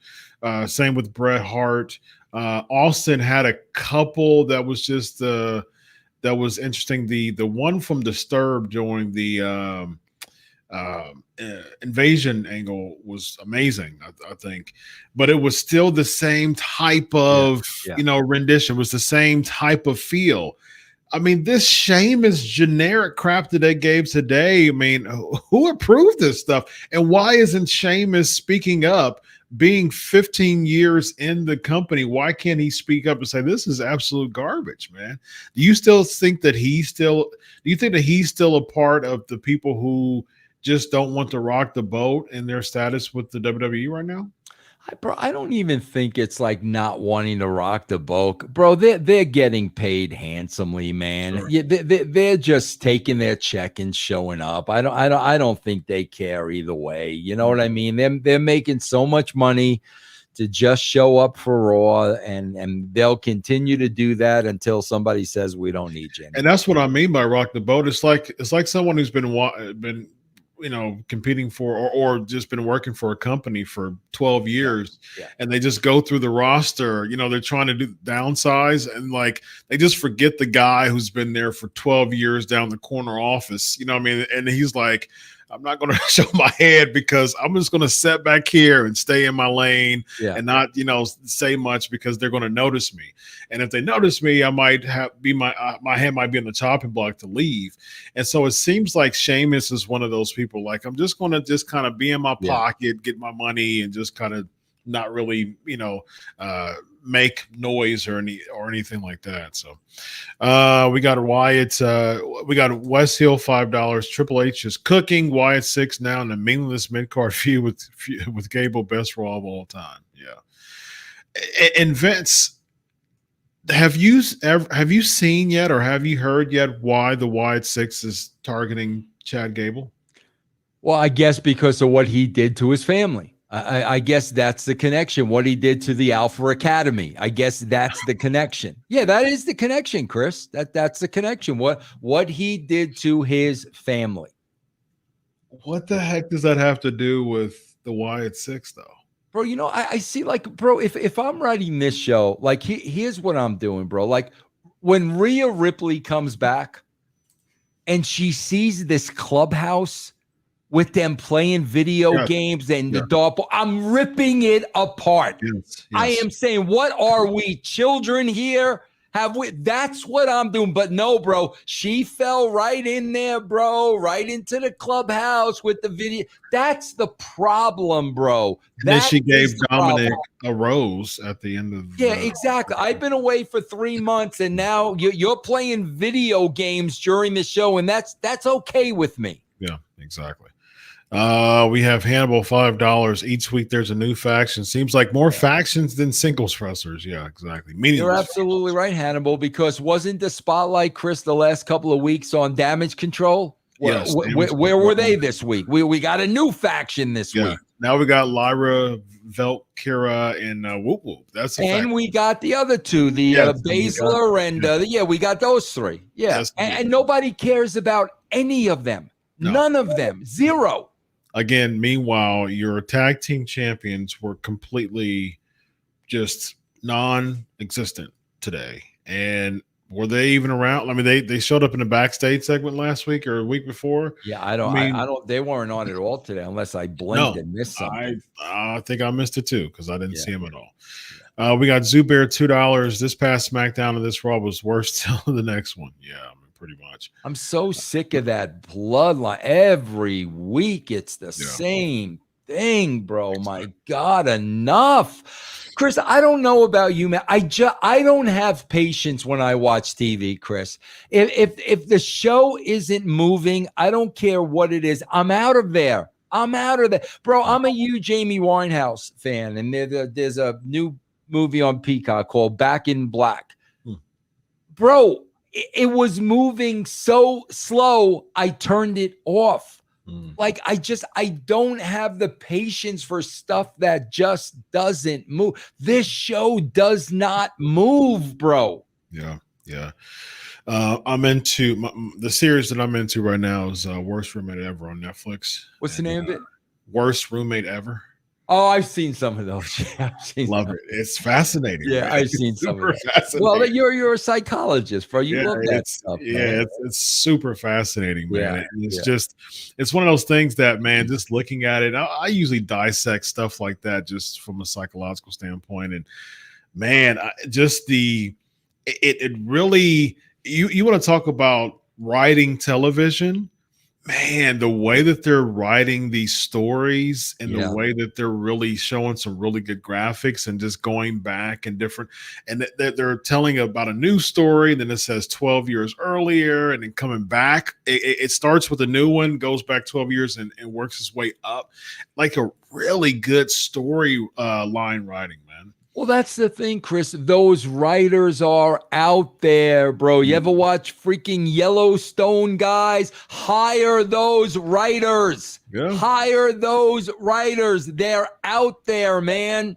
Same with Bret Hart. Austin had a couple that was just that was interesting. The one from Disturbed during the invasion angle was amazing, I think, but it was still the same type of rendition. It was the same type of feel. I mean, this Sheamus generic crap that they gave today, I mean, who approved this stuff? And why isn't Sheamus speaking up? Being 15 years in the company, why can't he speak up and say this is absolute garbage, man? Do you think that he's still a part of the people who just don't want to rock the boat in their status with the WWE right now? I don't even think it's like not wanting to rock the boat, bro. They're getting paid handsomely, man. Sure. Yeah, they're just taking their check and showing up. I don't think they care either way. You know what I mean? They're making so much money to just show up for Raw, and they'll continue to do that until somebody says we don't need you anymore. And that's what I mean by rock the boat. It's like someone who's been competing for or just been working for a company for 12 years and they just go through the roster, they're trying to do downsize and like they just forget the guy who's been there for 12 years down the corner office, what I mean? And he's like, I'm not going to show my head because I'm just going to sit back here and stay in my lane and not, say much because they're going to notice me. And if they notice me, I might my hand might be on the chopping block to leave. And so it seems like Sheamus is one of those people. Like, I'm just going to just kind of be in my pocket, get my money, and just kind of not really, make noise or anything like that. So we got Wyatt, we got West Hill $5. Triple H is cooking. Wyatt Sicks now in a meaningless mid-card feud with Gable, best Raw of all time. Yeah. And Vince, have you seen yet or have you heard yet why the Wyatt Sicks is targeting Chad Gable? Well, I guess because of what he did to his family. I guess that's the connection. What he did to the Alpha Academy. I guess that's the connection. Yeah, that is the connection, Chris. That's the connection. What he did to his family. What the heck does that have to do with the Wyatt Sicks, though? Bro, I see, like, bro, if I'm writing this show, like, here's what I'm doing, bro. Like, when Rhea Ripley comes back and she sees this clubhouse with them playing video games and the dog, I'm ripping it apart. Yes. I am saying, what are we, children here? That's what I'm doing. But no, bro, she fell right in there, bro, right into the clubhouse with the video. That's the problem, bro. And then she gave Dominik a rose at the end of exactly. I've been away for 3 months, and now you're playing video games during the show, and that's okay with me. Yeah, exactly. We have Hannibal $5. Each week there's a new faction. Seems like more factions than singles wrestlers. Yeah, exactly. You're absolutely right, Hannibal, because wasn't the spotlight, Chris, the last couple of weeks on Damage Control? Yes. Where were they this week? We got a new faction this week. Now we got Lyra, Valkyra, and Whoop Whoop. That's a faction. We got the other two, the Baszler and we got those three. Yeah, and nobody cares about any of them. No. None of them. Zero. Again, meanwhile, your tag team champions were completely just non-existent today. And Were they even around? I mean, they showed up in the backstage segment last week or a week before. Yeah, I don't. They weren't on at all today, unless I blinked and missed something. I think I missed it too because I didn't see him at all. Yeah. We got Zubair $2. This past SmackDown and this Raw was worse till the next one. Yeah, I mean, pretty much. I'm so sick of that bloodline. Every week it's the same thing, bro. My God, enough. Chris, I don't know about you, man. I don't have patience when I watch TV, Chris. If the show isn't moving, I don't care what it is. I'm out of there. Bro, I'm a huge Amy Winehouse fan, and there's a new movie on Peacock called Back in Black. Bro, it was moving so slow, I turned it off. Like, I don't have the patience for stuff that just doesn't move. This show does not move, bro. Yeah. I'm into the series that I'm into right now is Worst Roommate Ever on Netflix. What's the name of it? Worst Roommate Ever. Oh, I've seen some of those. Love it. It's fascinating. Yeah, man. I've seen some of it. Well, you're a psychologist, bro. You love that stuff. Yeah, it's super fascinating, man. Yeah, it's one of those things that, man, just looking at it, I usually dissect stuff like that just from a psychological standpoint. And man, it really, you want to talk about writing television. Man, the way that they're writing these stories and the way that they're really showing some really good graphics and just going back and different, and they're telling about a new story, then it says 12 years earlier, and then coming back. It starts with a new one, goes back 12 years and works its way up. Like a really good story line writing, man. Well, that's the thing, Chris. Those writers are out there, bro. You ever watch freaking Yellowstone, guys? Hire those writers. Yeah. Hire those writers. They're out there, man.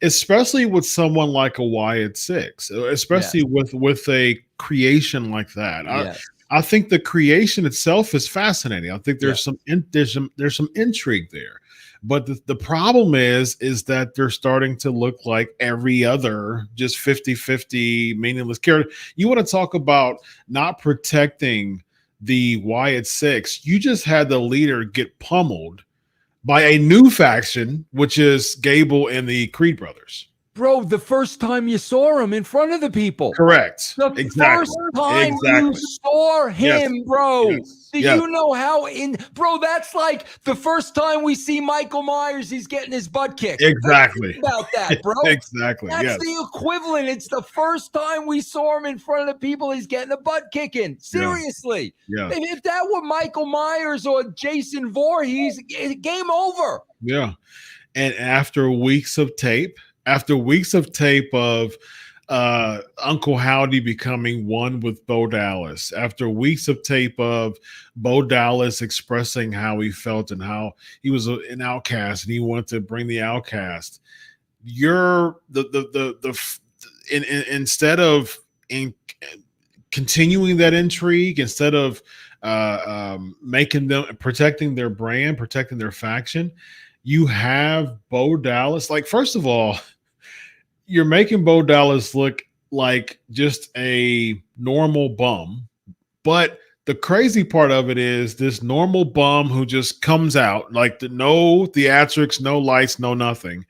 Especially with someone like a Wyatt Sicks, especially with a creation like that. I think the creation itself is fascinating. I think there's some intrigue there. But the problem is that they're starting to look like every other just 50-50 meaningless character. You want to talk about not protecting the Wyatt Sicks. You just had the leader get pummeled by a new faction, which is Gable and the Creed brothers. Bro, the first time you saw him in front of the people. Correct. The first time you saw him, bro. Do you know how bro, that's like the first time we see Michael Myers, he's getting his butt kicked. Exactly. Think about that, bro. Exactly. That's the equivalent. It's the first time we saw him in front of the people, he's getting a butt kicking. Seriously. Yeah. If that were Michael Myers or Jason Voorhees, game over. Yeah. And after weeks of tape of Uncle Howdy becoming one with Bo Dallas, after weeks of tape of Bo Dallas expressing how he felt and how he was an outcast and he wanted to bring the outcast, instead of continuing that intrigue, instead of making them protecting their brand, protecting their faction, you have Bo Dallas. Like, first of all, you're making Bo Dallas look like just a normal bum. But the crazy part of it is this normal bum who just comes out, like no theatrics, no lights, no nothing.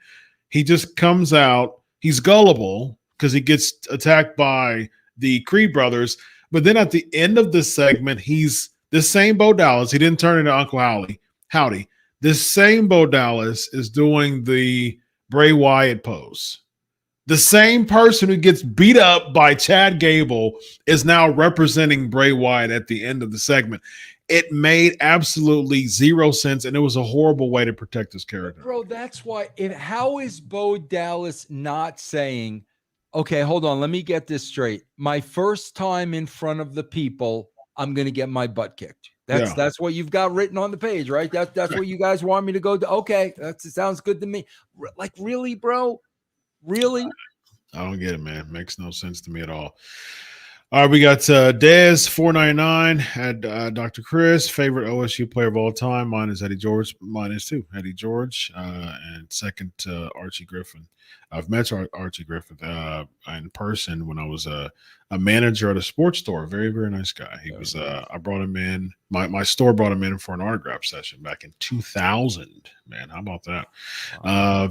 He just comes out. He's gullible because he gets attacked by the Creed brothers. But then at the end of the segment, he's the same Bo Dallas. He didn't turn into Uncle Howdy. This same Bo Dallas is doing the Bray Wyatt pose. The same person who gets beat up by Chad Gable is now representing Bray Wyatt at the end of the segment. It made absolutely zero sense, and it was a horrible way to protect his character. Bro, that's why. How is Bo Dallas not saying, okay, hold on, let me get this straight. My first time in front of the people, I'm going to get my butt kicked. That's what you've got written on the page, right? That's what you guys want me to go to. Okay, that sounds good to me. Like, really, bro? Really? I don't get it, man. Makes no sense to me at all. All right, we got Dez 499 had Dr. Chris, favorite OSU player of all time. Mine is Eddie George. Mine is too Eddie George, and second Archie Griffin. I've met Archie Griffin in person when I was a manager at a sports store. Very, very nice guy. He was. I brought him in. My store brought him in for an autograph session back in 2000. Man, how about that?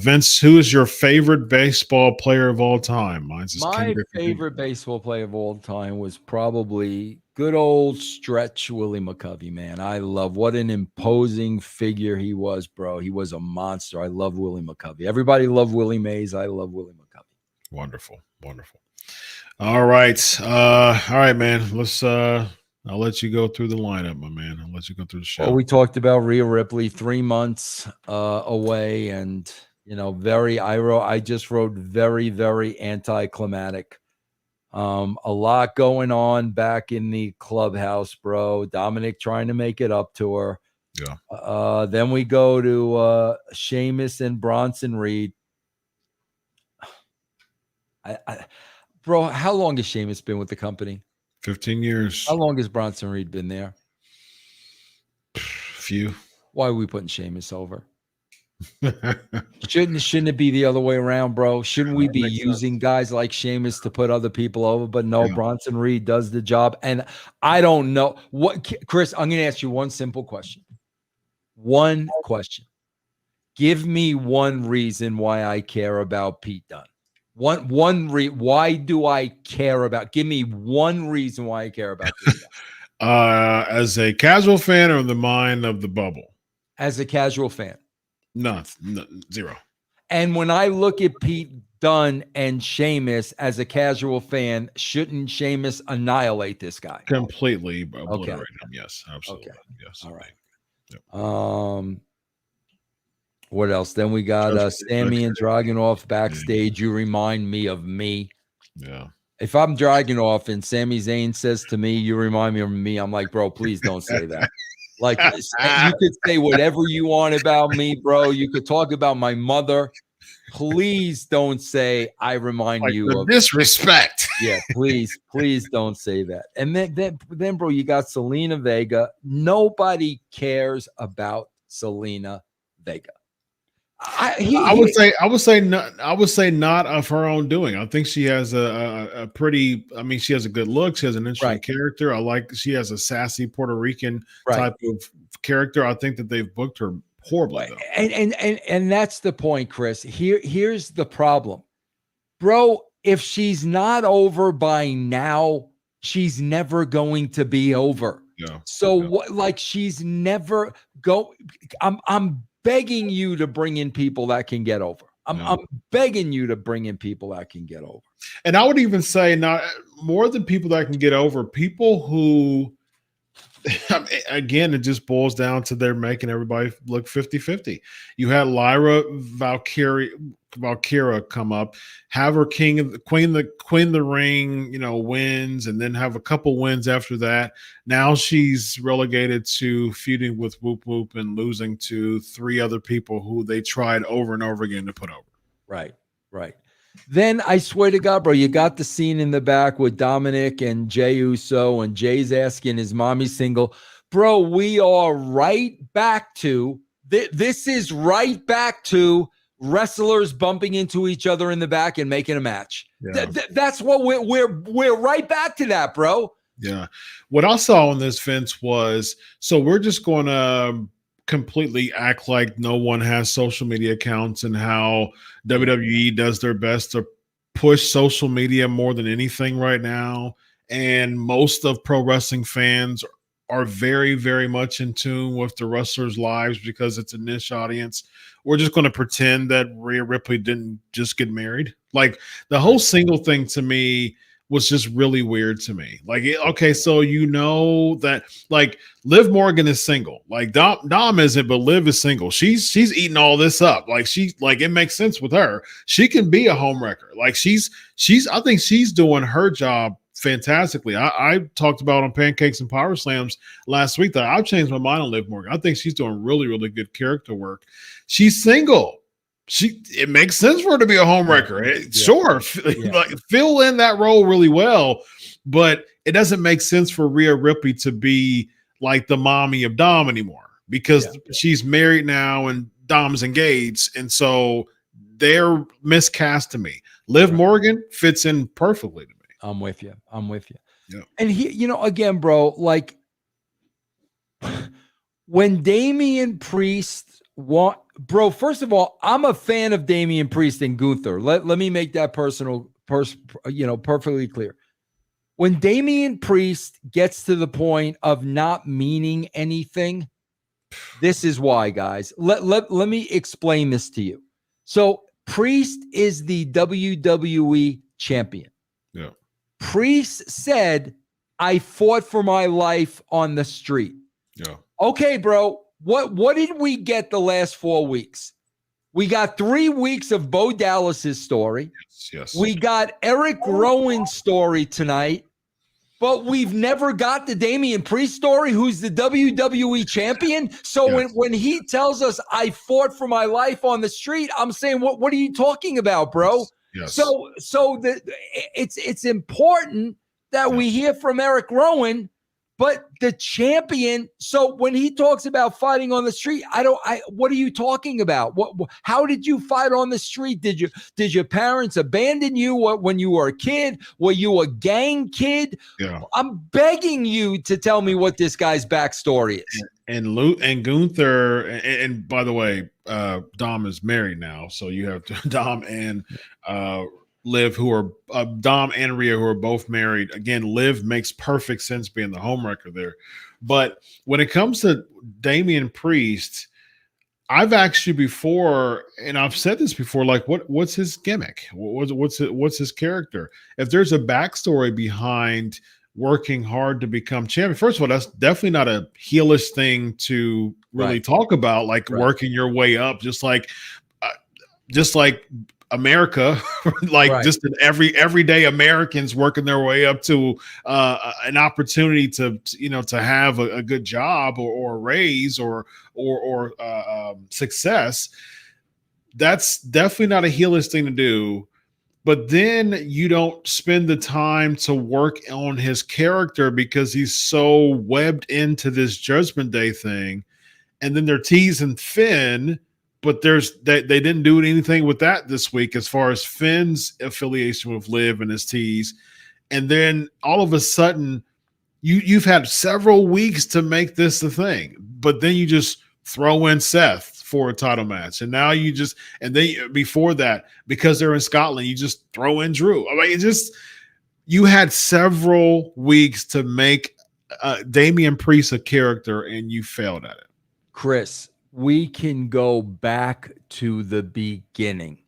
Vince, who is your favorite baseball player of all time? Mine's my favorite baseball player of all time was probably good old stretch Willie McCovey, man. I love what an imposing figure he was, bro. He was a monster. I love Willie McCovey. Everybody loved Willie Mays. I love Willie McCovey. Wonderful. Wonderful. All right, man. Let's I'll let you go through the lineup, my man. I'll let you go through the show. Well, we talked about Rhea Ripley, 3 months away, and I just wrote very, very anticlimactic. A lot going on back in the clubhouse, bro. Dominik trying to make it up to her. Yeah. Then we go to Sheamus and Bronson Reed. Bro, how long has Sheamus been with the company? 15 years. How long has Bronson Reed been there? Few. Why are we putting Sheamus over? Shouldn't it be the other way around, bro? Shouldn't we be using guys like Sheamus to put other people over? But no, yeah. Bronson Reed does the job. And I don't know what, Chris, I'm going to ask you one simple question. One question. Give me one reason why I care about Pete Dunne. Why do I care about? Give me one reason why I care about Pete Dunne. As a casual fan or the mind of the bubble? As a casual fan. No, zero. And when I look at Pete Dunne and Sheamus as a casual fan, shouldn't Sheamus annihilate this guy? Completely obliterate him. Yes, absolutely. Okay. Yes. All right. Yep. What else? Then we got Sammy and Dragunov backstage. You remind me of me. Yeah. If I'm Dragunov and Sami Zayn says to me, you remind me of me, I'm like, bro, please don't say that. Like, you could say whatever you want about me, bro. You could talk about my mother. Please don't say I remind you of disrespect. Yeah, please don't say that. And then, bro, you got Selena Vega. Nobody cares about Selena Vega. I would say not of her own doing. I think she has a pretty. I mean, she has a good look. She has an interesting character. She has a sassy Puerto Rican type of character. I think that they've booked her horribly, though. And that's the point, Chris. Here's the problem, bro. If she's not over by now, she's never going to be over. Yeah. So what? Like, she's never go. I'm begging you to bring in people that can get over. I'm begging you to bring in people that can get over. And I would even say not more than people that can get over, people who, again, it just boils down to they're making everybody look 50-50. You had Lyra Valkyria come up, have her queen of the ring, wins, and then have a couple wins after that. Now she's relegated to feuding with Whoop Whoop and losing to 3 other people who they tried over and over again to put over. Right. Then I swear to God, bro, you got the scene in the back with Dominik and Jey Uso, and Jay's asking his mommy single. Bro, we are right back to this is right back to wrestlers bumping into each other in the back and making a match. Yeah. That's what we're right back to that, bro. Yeah. What I saw on this, Vince, was so we're just going to completely act like no one has social media accounts and how WWE does their best to push social media more than anything right now. And most of pro wrestling fans are very, very much in tune with the wrestlers' lives because it's a niche audience. We're just going to pretend that Rhea Ripley didn't just get married. Like, the whole single thing to me was just really weird to me. Like, okay, so that, like, Liv Morgan is single. Like, Dom isn't, but Liv is single. She's eating all this up. Like, it makes sense with her. She can be a homewrecker. Like, I think she's doing her job fantastically. I talked about on Pancakes and Power Slams last week that I've changed my mind on Liv Morgan. I think she's doing really, really good character work. She's single. it makes sense for her to be a homewrecker. Sure, like fill in that role really well, but it doesn't make sense for Rhea Ripley to be like the mommy of Dom anymore because she's married now and Dom's engaged, and so they're miscast to me. Liv Morgan fits in perfectly to me. I'm with you. Yeah. And he, again, bro, like when Damian Priest first of all, I'm a fan of Damian Priest and Gunther. Let me make that perfectly clear. When Damian Priest gets to the point of not meaning anything, this is why, guys. Let me explain this to you. So Priest is the WWE champion. Yeah. Priest said, I fought for my life on the street. Yeah. Okay, bro. What did we get the last 4 weeks? We got 3 weeks of Bo Dallas's story. Yes. We got Eric Rowan's story tonight, but we've never got the Damian Priest story, who's the WWE champion. So when he tells us I fought for my life on the street, I'm saying, what are you talking about, bro? Yes. So it's important that we hear from Eric Rowan, but the champion. So when he talks about fighting on the street, what are you talking about? How did you fight on the street? Did your parents abandon you when you were a kid? Were you a gang kid? Yeah. I'm begging you to tell me what this guy's backstory is. And Gunther, and by the way, Dom is married now, so you have Dom and Liv, who are Dom and Rhea, who are both married. Again, Liv makes perfect sense being the homewrecker there. But when it comes to Damian Priest, I've actually before, and I've said this before, like what's his gimmick? What's his character? If there's a backstory behind working hard to become champion, first of all, that's definitely not a heelish thing to really talk about, like working your way up, just like America, just everyday Americans working their way up to an opportunity to have a good job or a raise or success. That's definitely not a heelish thing to do. But then you don't spend the time to work on his character because he's so webbed into this Judgment Day thing. And then they're teasing Finn, but they didn't do anything with that this week as far as Finn's affiliation with Liv and his tease. And then all of a sudden, you've had several weeks to make this the thing, but then you just throw in Seth for a title match. And now and then before that, because they're in Scotland, you just throw in Drew. I mean, you had several weeks to make Damian Priest a character and you failed at it. Chris, we can go back to the beginning.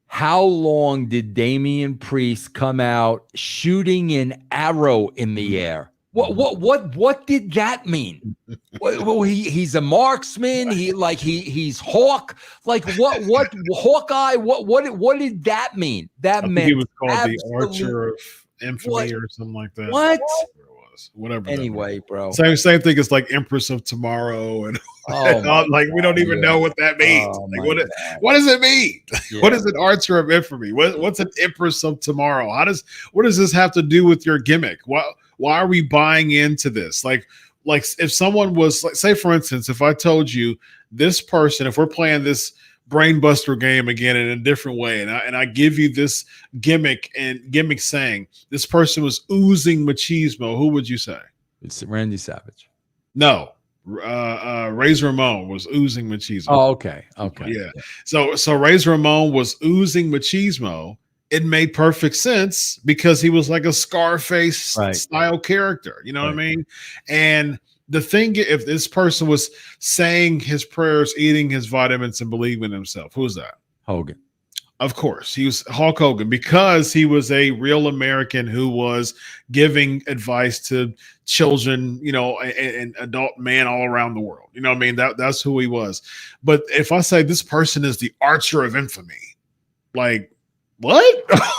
How long did Damian Priest come out shooting an arrow in the air? What did that mean? Well, he's a marksman. He's Hawk. Like what Hawkeye? What did that mean? That meant he was called the Archer of Infamy or something like that. What? Whatever. Anyway, bro. Same thing as like Empress of Tomorrow, and we don't even know what that means. What does it mean? Yeah. What is an Archer of Infamy? What's an Empress of Tomorrow? What does this have to do with your gimmick? Why are we buying into this? Like if someone was say for instance, if I told you this person, if we're playing this Brainbuster game again in a different way, and I give you this gimmick saying this person was oozing machismo, who would you say? It's Randy Savage. No, Razor Ramon was oozing machismo. Oh, okay. Yeah. So Razor Ramon was oozing machismo. It made perfect sense because he was like a Scarface style character. You know what I mean? And the thing, if this person was saying his prayers, eating his vitamins, and believing in himself, who's that? Hogan. Of course, he was Hulk Hogan because he was a real American who was giving advice to children, and adult man all around the world. You know what I mean? That's who he was. But if I say this person is the Archer of Infamy, like, what?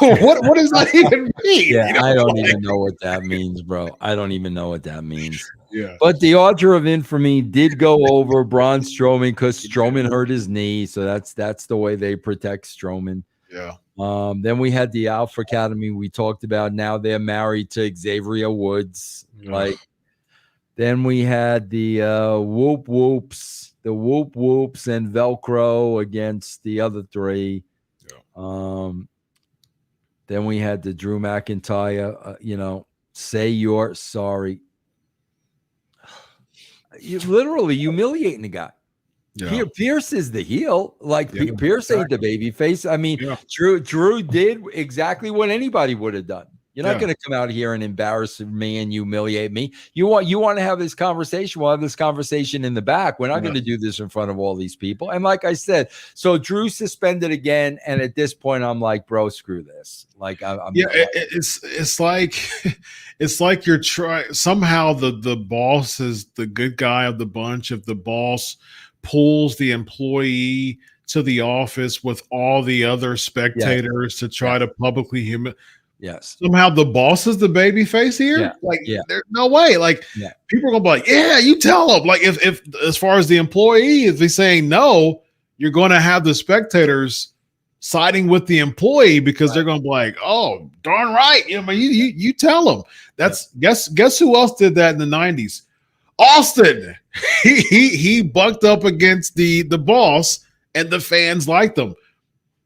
what does that even mean? Yeah, I don't even know what that means, bro. I don't even know what that means. Yeah. But the Order of Infamy did go over Braun Strowman because Strowman hurt his knee. So that's the way they protect Strowman. Yeah. Then we had the Alpha Academy we talked about. Now they're married to Xavier Woods. Like, then we had the Whoop Whoops and Velcro against the other three. Yeah. Then we had the Drew McIntyre, say you're sorry. You literally humiliating the guy. Yeah. Pierce is the heel. Like, Pierce ain't the baby face. I mean, Drew did exactly what anybody would have done. You're not going to come out here and embarrass me and humiliate me. You want to have this conversation? We'll have this conversation in the back. We're not going to do this in front of all these people. And like I said, so Drew suspended again. And at this point, I'm like, bro, screw this. Like, it's like you're trying. Somehow the boss is the good guy of the bunch. If the boss pulls the employee to the office with all the other spectators to try to publicly humiliate. Yes. Somehow the boss is the baby face here. Yeah. Like, there's no way. Like, people are gonna be like, yeah, you tell them. Like, if as far as the employee, if he's saying no, you're going to have the spectators siding with the employee because they're going to be like, oh, darn right. You tell them. That's guess who else did that in the 90s? Austin. He bucked up against the boss, and the fans liked him.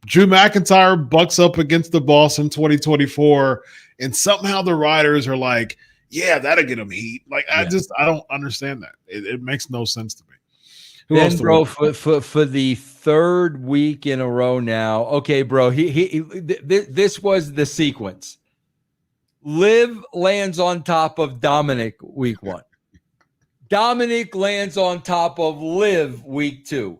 Drew McIntyre bucks up against the boss in 2024, and somehow the writers are like, yeah, that'll get him heat. Like, I don't understand that. It makes no sense to me. Who else, bro, for the third week in a row now. Okay, bro, this was the sequence. Liv lands on top of Dominik week 1. Dominik lands on top of Liv week 2.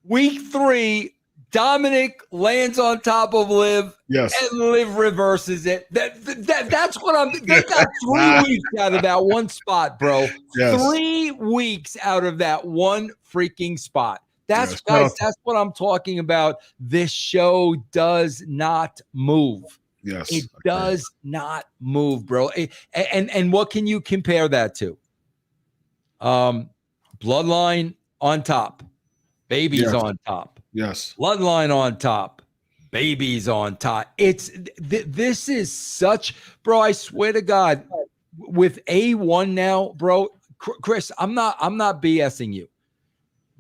Week 3, Dominik lands on top of Liv, and Liv reverses it. That's what I'm. They got 3 weeks out of that one spot, bro. 3 weeks out of that one freaking spot. That's guys. That's what I'm talking about. This show does not move. Yes, it does not move, bro. And what can you compare that to? Bloodline on top, babies on top. Yes. Bloodline on top, babies on top. This is such, bro. I swear to God, with A1 now, bro, Chris, I'm not BSing you.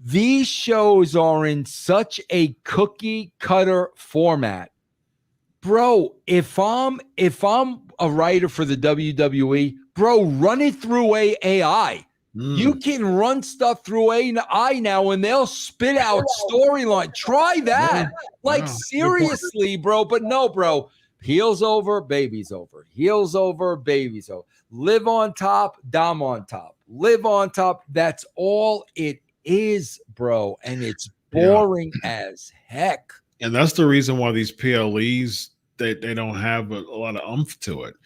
These shows are in such a cookie cutter format, bro. If I'm a writer for the WWE, bro, run it through AI. You can run stuff through AI now and they'll spit out storyline. Try that. Seriously, bro. But no, bro. Heels over, babies over. Heels over, babies over. Live on top, Dom on top. Live on top. That's all it is, bro. And it's boring as heck. And that's the reason why these PLEs, they don't have a lot of oomph to it.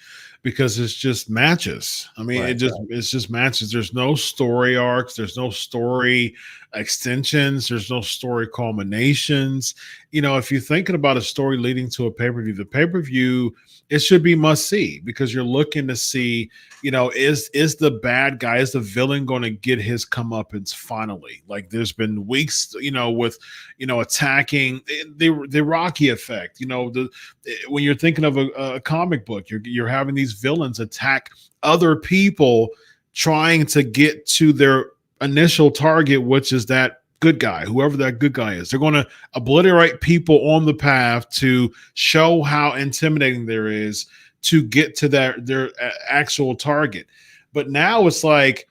Because it's just matches. I mean, it's just matches. There's no story arcs. There's no story extensions. There's no story culminations. If you're thinking about a story leading to a pay-per-view, the pay-per-view, it should be must see because you're looking to see, is the bad guy, is the villain going to get his comeuppance finally? Like, there's been weeks, with, attacking the Rocky effect. When you're thinking of a comic book, you're having these villains attack other people trying to get to their initial target, which is that good guy, whoever that good guy is. They're going to obliterate people on the path to show how intimidating there is to get to their actual target. But now it's like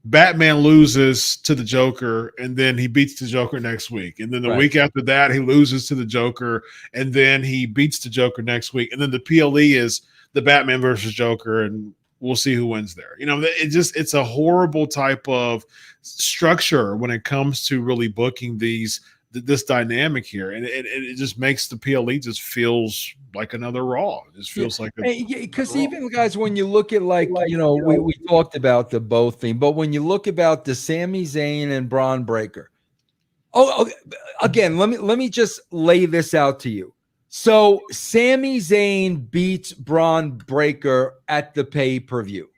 Batman loses to the Joker and then he beats the Joker next week. And then the week after that, he loses to the Joker and then he beats the Joker next week. And then the PLE is the Batman versus Joker, and we'll see who wins there. It's a horrible type of structure when it comes to really booking this dynamic here. And it just makes the PLE just feels like another Raw. It just feels like because even guys, when you look at we talked about the both thing, but when you look about the Sami Zayn and Braun Breaker. Again, let me just lay this out to you. So Sami Zayn beats Braun Breaker at the pay-per-view.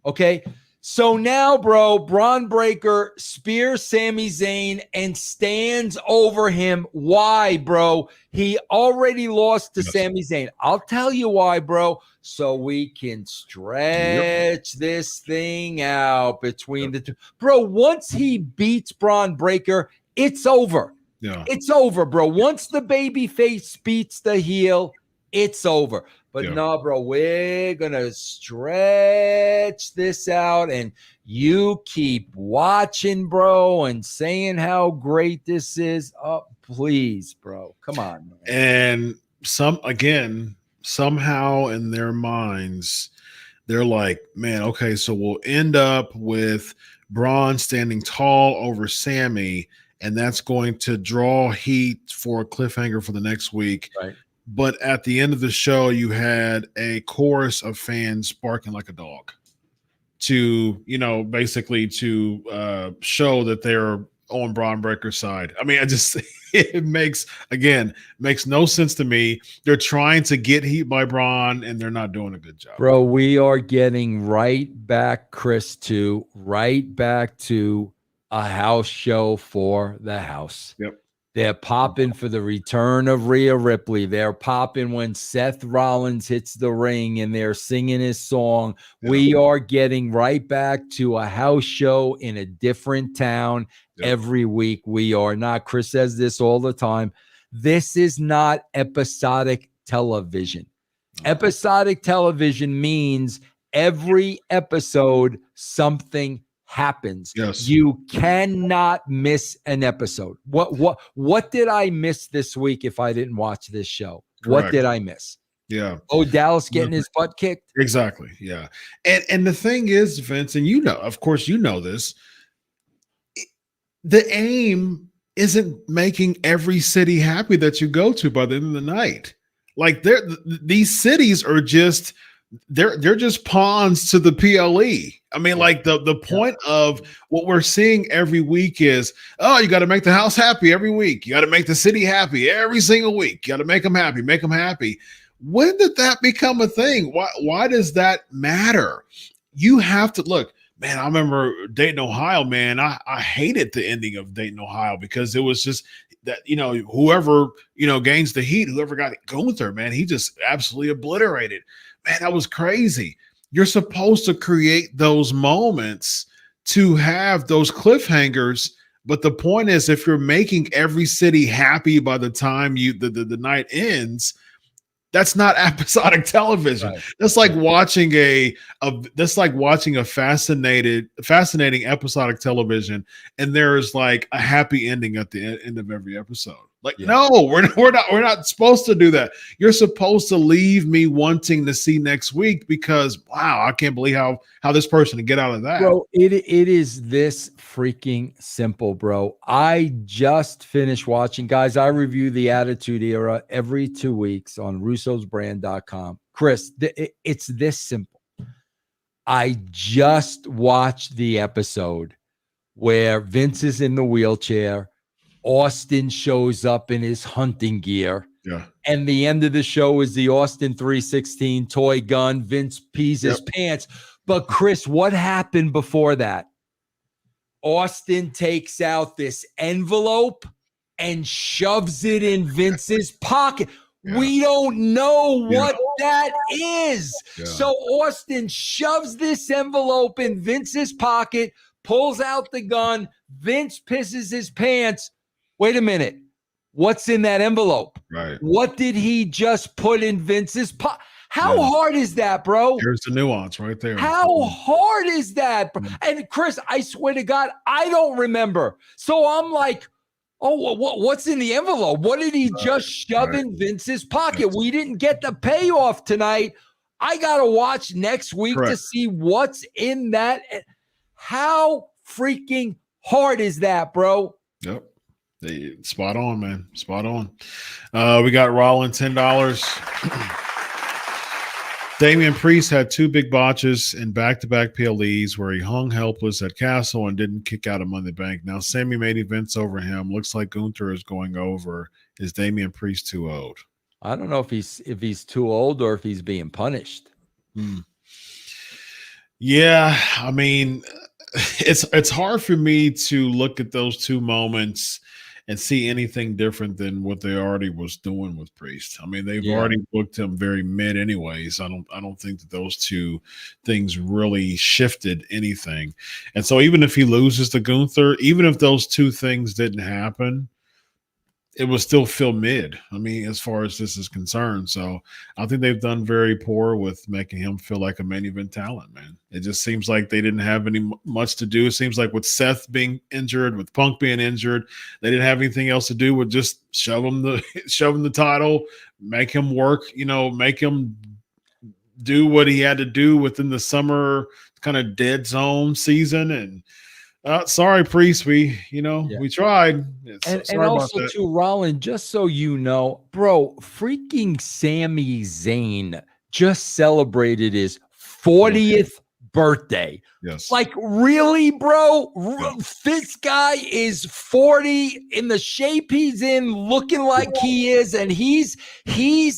Okay. So now, bro, Braun Breaker spears Sami Zayn and stands over him. Why, bro? He already lost to Sami Zayn. I'll tell you why, bro. So we can stretch this thing out between the two. Bro, once he beats Braun Breaker, it's over. Yeah. It's over, bro. Once the baby face beats the heel, it's over. But no, bro, we're going to stretch this out, and you keep watching, bro, and saying how great this is. Oh, please, bro. Come on, man. And somehow in their minds, they're like, man, okay, so we'll end up with Braun standing tall over Sammy, and that's going to draw heat for a cliffhanger for the next week. Right. But at the end of the show, you had a chorus of fans barking like a dog to, basically to show that they're on Braun Breaker's side. I mean, it makes no sense to me. They're trying to get heat by Braun, and they're not doing a good job. Bro, we are getting right back to a house show for the house. Yep. They're popping for the return of Rhea Ripley. They're popping when Seth Rollins hits the ring and they're singing his song. Yep. We are getting right back to a house show in a different town every week. We are not. Chris says this all the time. This is not episodic television. Episodic television means every episode something happens. Yes. You cannot miss an episode. What did I miss this week if I didn't watch this show? Correct. What did I miss? Yeah. Oh, Dallas getting his butt kicked? Exactly. Yeah. And the thing is, Vince, and of course you know this, the aim isn't making every city happy that you go to by the end of the night. Like these cities are just they're just pawns to the PLE. I mean, like the point of what we're seeing every week is, oh, you got to make the house happy every week. You got to make the city happy every single week. You got to make them happy, make them happy. When did that become a thing? Why does that matter? You have to look, man. I remember Dayton, Ohio, man. I hated the ending of Dayton, Ohio, because it was just that, whoever, gains the heat, whoever got Gunther, man, he just absolutely obliterated. Man, that was crazy. You're supposed to create those moments to have those cliffhangers. But the point is, if you're making every city happy by the time the night ends, that's not episodic television. Right. That's like watching a fascinating episodic television, and there's like a happy ending at the end of every episode. Like, no, we're not supposed to do that. You're supposed to leave me wanting to see next week, because wow, I can't believe how this person can get out of that. Bro, it is this freaking simple, bro. I just finished watching, guys. I review the Attitude Era every 2 weeks on russosbrand.com. Chris, it's this simple. I just watched the episode where Vince is in the wheelchair. Austin shows up in his hunting gear. Yeah. And the end of the show is the Austin 316 toy gun. Vince pees his pants. But Chris, what happened before that? Austin takes out this envelope and shoves it in Vince's pocket. Yeah. We don't know what that is. Yeah. So Austin shoves this envelope in Vince's pocket, pulls out the gun. Vince pisses his pants. Wait a minute. What's in that envelope? Right. What did he just put in Vince's pocket? How hard is that, bro? There's the nuance right there. How hard is that, bro? And Chris, I swear to God, I don't remember. So I'm like, oh, what's in the envelope? What did he just shove in Vince's pocket? We didn't get the payoff tonight. I got to watch next week to see what's in that. How freaking hard is that, bro? Yep. Spot on, man. Spot on. We got Rollins $10. Damian Priest had 2 big botches in back-to-back PLEs where he hung helpless at Castle and didn't kick out of Money in the Bank. Now Sammy made events over him. Looks like Gunther is going over. Is Damian Priest too old? I don't know if he's too old or if he's being punished. Yeah, I mean, it's hard for me to look at those two moments and see anything different than what they already was doing with Priest. I mean, they've Yeah. already booked him very mid anyways. I don't think that those two things really shifted anything. And so even if he loses to Gunther, even if those two things didn't happen, it was still feel mid. I mean, as far as this is concerned. So I think they've done very poor with making him feel like a main event talent, man. It just seems like they didn't have any much to do. It seems like with Seth being injured, with Punk being injured, they didn't have anything else to do with just shove him the title, make him work, make him do what he had to do within the summer kind of dead zone season. And sorry, Priest. We tried. And Sorry about also that. to Rollins, just so you know, bro, freaking Sami Zayn just celebrated his 40th birthday. Yes. Like, really, bro? Yeah. This guy is 40 in the shape he's in, looking like he is, and he's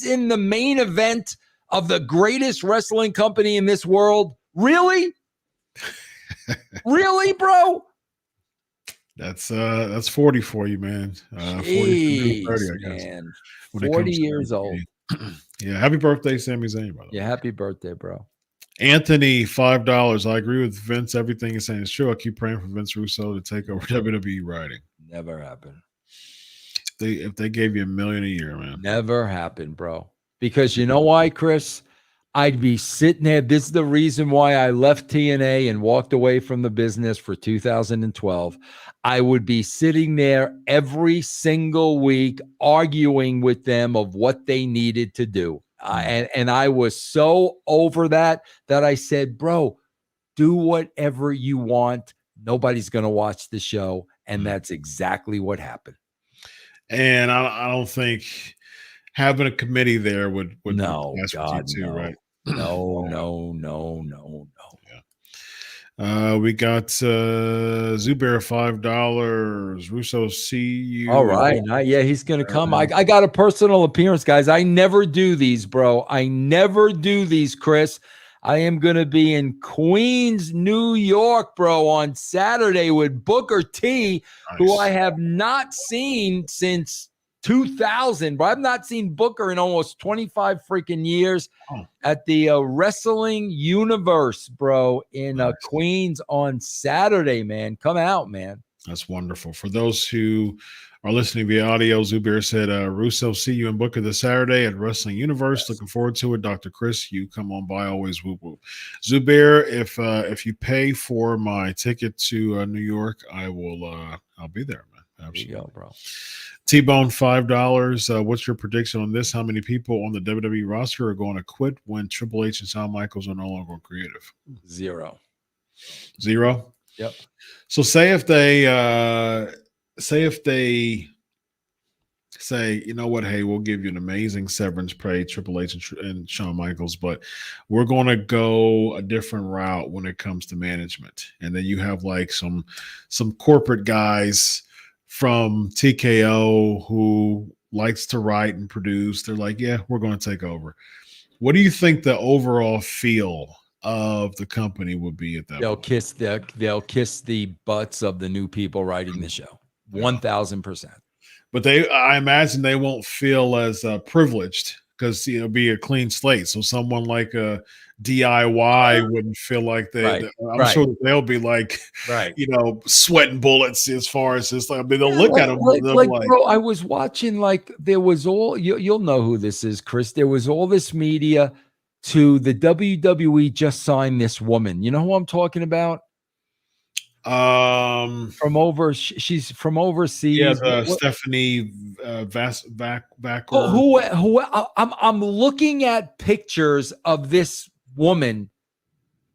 in the main event of the greatest wrestling company in this world. Really? Really, bro? That's 40 for you, man. 40 to 30, I guess. Man. When it 40 comes to years old. Yeah, happy birthday, Sami Zayn, by the way. Yeah, happy birthday, bro. Anthony, $5. I agree with Vince. Everything he's saying is true. I keep praying for Vince Russo to take over WWE writing. Never happened. If they gave you $1 million a year, man. Never happened, bro. Because you know why, Chris? I'd be sitting there. This is the reason why I left TNA and walked away from the business for 2012. I would be sitting there every single week arguing with them of what they needed to do. And I was so over that I said, bro, do whatever you want. Nobody's going to watch the show. And that's exactly what happened. And I don't think having a committee there would no, be best God, with you too, no. right? No. Yeah. We got Zubair $5. Russo, see you. All right. Yeah, he's going to come. I got a personal appearance, guys. I never do these, bro. I never do these, Chris. I am going to be in Queens, New York, bro, on Saturday with Booker T, who I have not seen since 2000, but I've not seen Booker in almost 25 freaking years at the Wrestling Universe, bro, in Queens on Saturday, man. Come out, man. That's wonderful. For those who are listening via audio, Zubair said, Russo, see you in Booker this Saturday at Wrestling Universe. Yes. Looking forward to it. Dr. Chris, you come on by, always whoop whoop. Zubair, if you pay for my ticket to New York, I'll be there, man. Absolutely. There you go, bro. T-Bone, $5. What's your prediction on this? How many people on the WWE roster are going to quit when Triple H and Shawn Michaels are no longer creative? Zero. Yep. So say if they say, you know what, hey, we'll give you an amazing severance pay, Triple H and Shawn Michaels, but we're going to go a different route when it comes to management. And then you have like some corporate guys from TKO who likes to write and produce. They're like, yeah, we're going to take over. What do you think the overall feel of the company would be at that point? They'll kiss the butts of the new people writing the show. 1000%. But I imagine they won't feel as privileged because be a clean slate. So someone like a DIY wouldn't feel like I'm sure they'll be like, sweating bullets as far as this. They'll look at them like, bro. I was watching there was all you'll know who this is, Chris. There was all this media to the WWE just signed this woman. You know who I'm talking about? She's from overseas. Yeah, Stephanie Vac. Who I'm looking at pictures of this woman.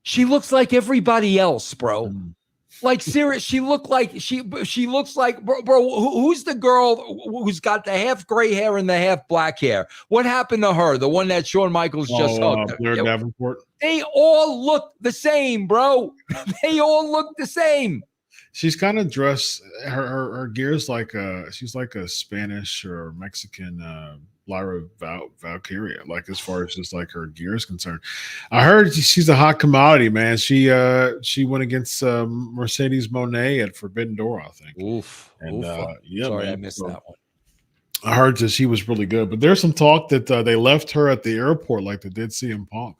She looks like everybody else, bro. Like serious, she looks like bro. Who's the girl who's got the half gray hair and the half black hair? What happened to her? The one that Shawn Michaels just hugged. Blair Davenport. They all look the same, bro. They all look the same. She's kind of dressed. Her gear's like she's like a Spanish or Mexican Lyra Valkyria, like as far as just like her gear is concerned. I heard she's a hot commodity, man. She went against Mercedes Moné at Forbidden Door, I think. Oof. And yeah, sorry, man. I missed that one. I heard that she was really good, but there's some talk that they left her at the airport like they did CM Punk.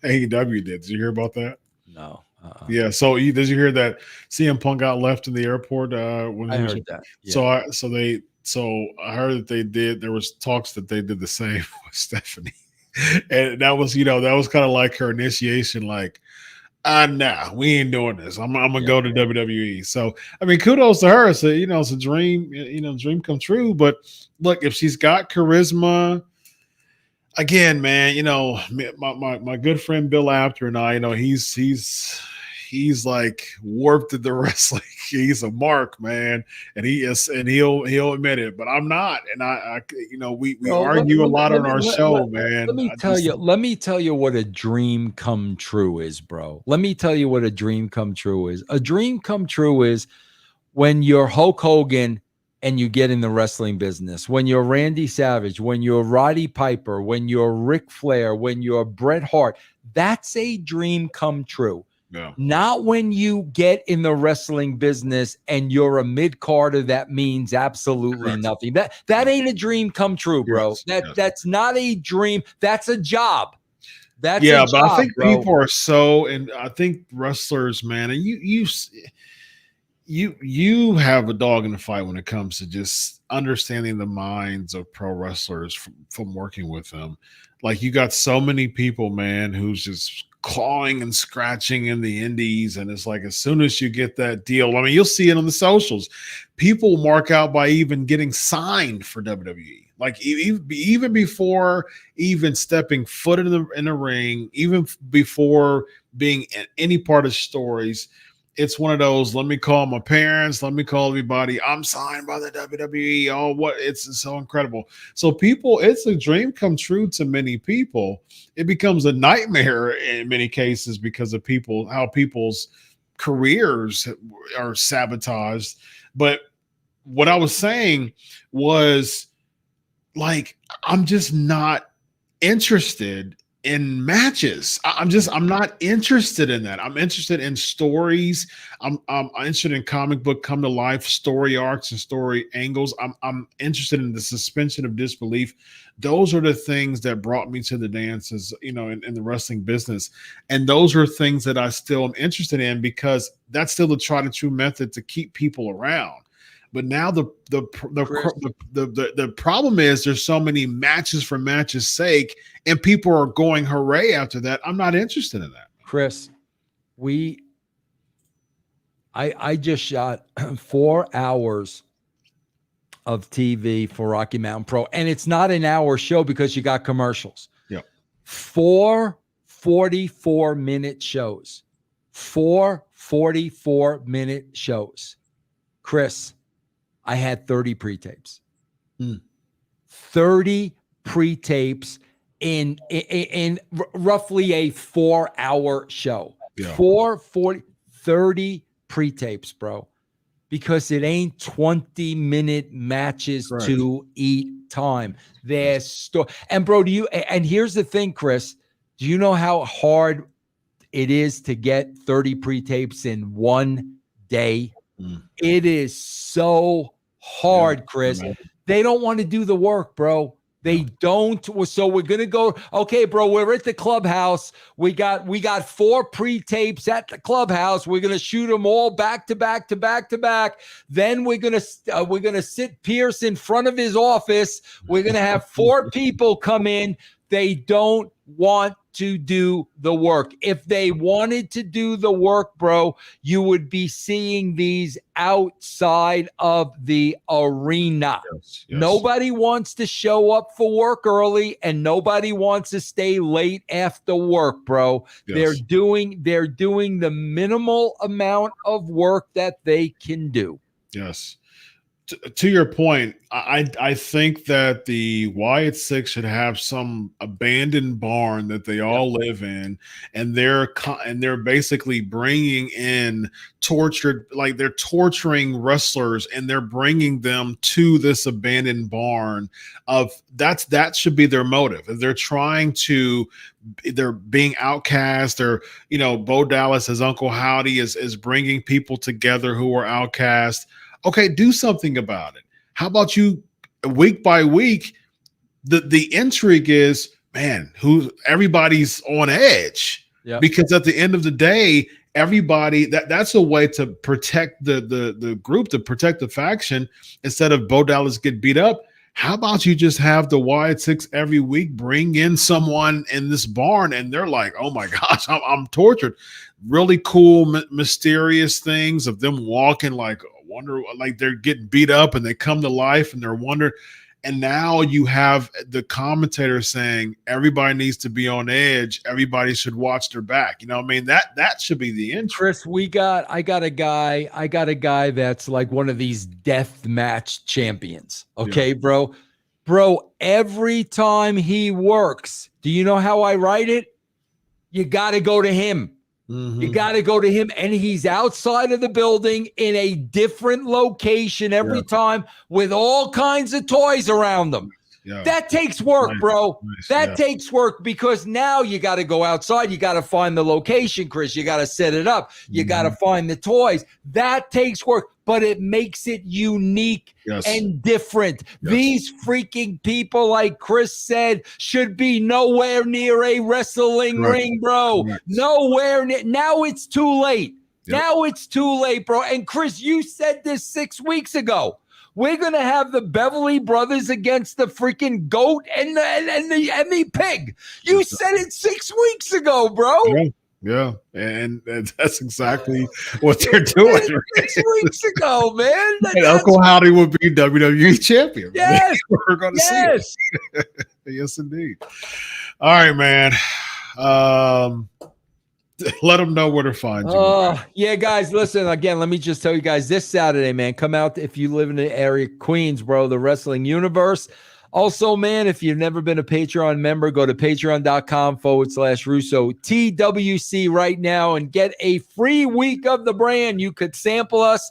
AEW did. Did you hear about that? No. Yeah. So did you hear that CM Punk got left in the airport when I he was? heard that. Yeah. So I heard that they did. There was talks that they did the same with Stephanie, and that was kind of like her initiation. Like, nah, we ain't doing this. I'm gonna go to WWE. So I mean, kudos to her. So it's a dream. Dream come true. But look, if she's got charisma. Again, man, my good friend Bill Apter and I, he's like warped at the wrestling. He's a mark, man, and he'll admit it, but I'm not. And we argue a lot on our show, man. Let me tell you what a dream come true is, bro. Let me tell you what a dream come true is. A dream come true is when you're Hulk Hogan and you get in the wrestling business, when you're Randy Savage, when you're Roddy Piper, when you're Ric Flair, when you're Bret Hart, that's a dream come true. Yeah. Not when you get in the wrestling business and you're a mid-carder that means absolutely nothing. That ain't a dream come true, bro. That's not a dream. That's a job. That's a job, but I think bro. people are so, and I think wrestlers, man, and you have a dog in the fight when it comes to just understanding the minds of pro wrestlers from working with them. Like, you got so many people, man, who's just clawing and scratching in the indies, and it's like as soon as you get that deal, I mean, you'll see it on the socials. People mark out by even getting signed for WWE. Like even before even stepping foot in the ring, even before being in any part of stories. It's one of those, let me call my parents, let me call everybody. I'm signed by the WWE. Oh, it's so incredible. So people, it's a dream come true to many people. It becomes a nightmare in many cases because of how people's careers are sabotaged. But what I was saying was, like, I'm just not interested in matches. I'm not interested in that. I'm interested in stories. I'm interested in comic book come to life story arcs and story angles. I'm interested in the suspension of disbelief. Those are the things that brought me to the dances, in the wrestling business. And those are things that I still am interested in because that's still the tried and true method to keep people around. But now the problem is there's so many matches for matches' sake, and people are going hooray after that. I'm not interested in that. Chris, I just shot 4 hours of TV for Rocky Mountain Pro, and it's not an hour show because you got commercials. Yeah, 4 44-minute shows, 4 44-minute shows. Chris, I had 30 pre-tapes. 30 pre-tapes in roughly a 4-hour show. Yeah. 30 pre-tapes, bro. Because it ain't 20-minute matches to eat time. And bro, and here's the thing, Chris. Do you know how hard it is to get 30 pre-tapes in one day? It is so hard, Chris. They don't want to do the work, bro. They don't. So we're gonna go. Okay, bro. We're at the clubhouse. We got 4 pre-tapes at the clubhouse. We're gonna shoot them all back to back to back to back. Then we're gonna sit Pierce in front of his office. We're gonna have 4 people come in. They don't want to do the work. If they wanted to do the work, bro, you would be seeing these outside of the arena. Yes. Nobody wants to show up for work early, and nobody wants to stay late after work, bro. Yes. They're doing the minimal amount of work that they can do. Yes. To your point, I think that the Wyatt Sicks should have some abandoned barn that they all live in, and they're basically bringing in tortured, like they're torturing wrestlers, and they're bringing them to this abandoned barn. That should be their motive. If they're being outcast, or Bo Dallas as Uncle Howdy is bringing people together who are outcast. Okay, do something about it. How about you, week by week, the intrigue is, man, everybody's on edge. Yeah. Because at the end of the day, everybody that's a way to protect the group, to protect the faction, instead of Bo Dallas get beat up. How about you just have the Wyatt Sicks every week bring in someone in this barn, and they're like, oh my gosh, I'm tortured. Really cool, mysterious things of them walking like they're getting beat up, and they come to life, and they're wondering. And now you have the commentator saying everybody needs to be on edge. Everybody should watch their back. You know what I mean? That should be the intro. Chris, I got a guy that's like one of these death match champions. Okay, Yeah. Bro, every time he works, do you know how I write it? You got to go to him. Mm-hmm. You got to go to him, and he's outside of the building in a different location every time with all kinds of toys around them. Yeah. That takes work, bro. Nice. That takes work, because now you got to go outside. You got to find the location, Chris. You got to set it up. You got to find the toys. That takes work, but it makes it unique and different. Yes. These freaking people, like Chris said, should be nowhere near a wrestling ring, bro. Right. Nowhere near. Now it's too late. Yep. Now it's too late, bro. And Chris, you said this 6 weeks ago. We're gonna have the Beverly Brothers against the freaking goat and the pig. You said it 6 weeks ago, bro. Yeah, and that's exactly what they're doing. 6 weeks ago, man. And Uncle Howdy would be WWE champion. Yes, we're going to see it. Yes, indeed. All right, man. Let them know where to find you. Yeah, guys, listen, again, let me just tell you guys, this Saturday, man, come out if you live in the area, Queens, bro, the Wrestling Universe. Also, man, if you've never been a Patreon member, go to patreon.com/Russo TWC right now and get a free week of the brand. You could sample us,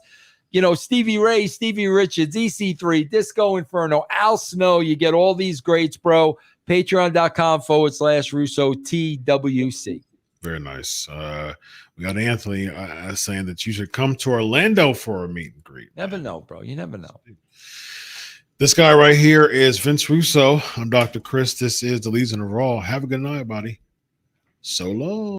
Stevie Ray, Stevie Richards, EC3, Disco Inferno, Al Snow. You get all these greats, bro. Patreon.com/Russo TWC. Very nice. We got Anthony saying that you should come to Orlando for a meet and greet. Never know, bro. You never know. This guy right here is Vince Russo. I'm Dr. Chris. This is the Legion of Raw. Have a good night, buddy. So long.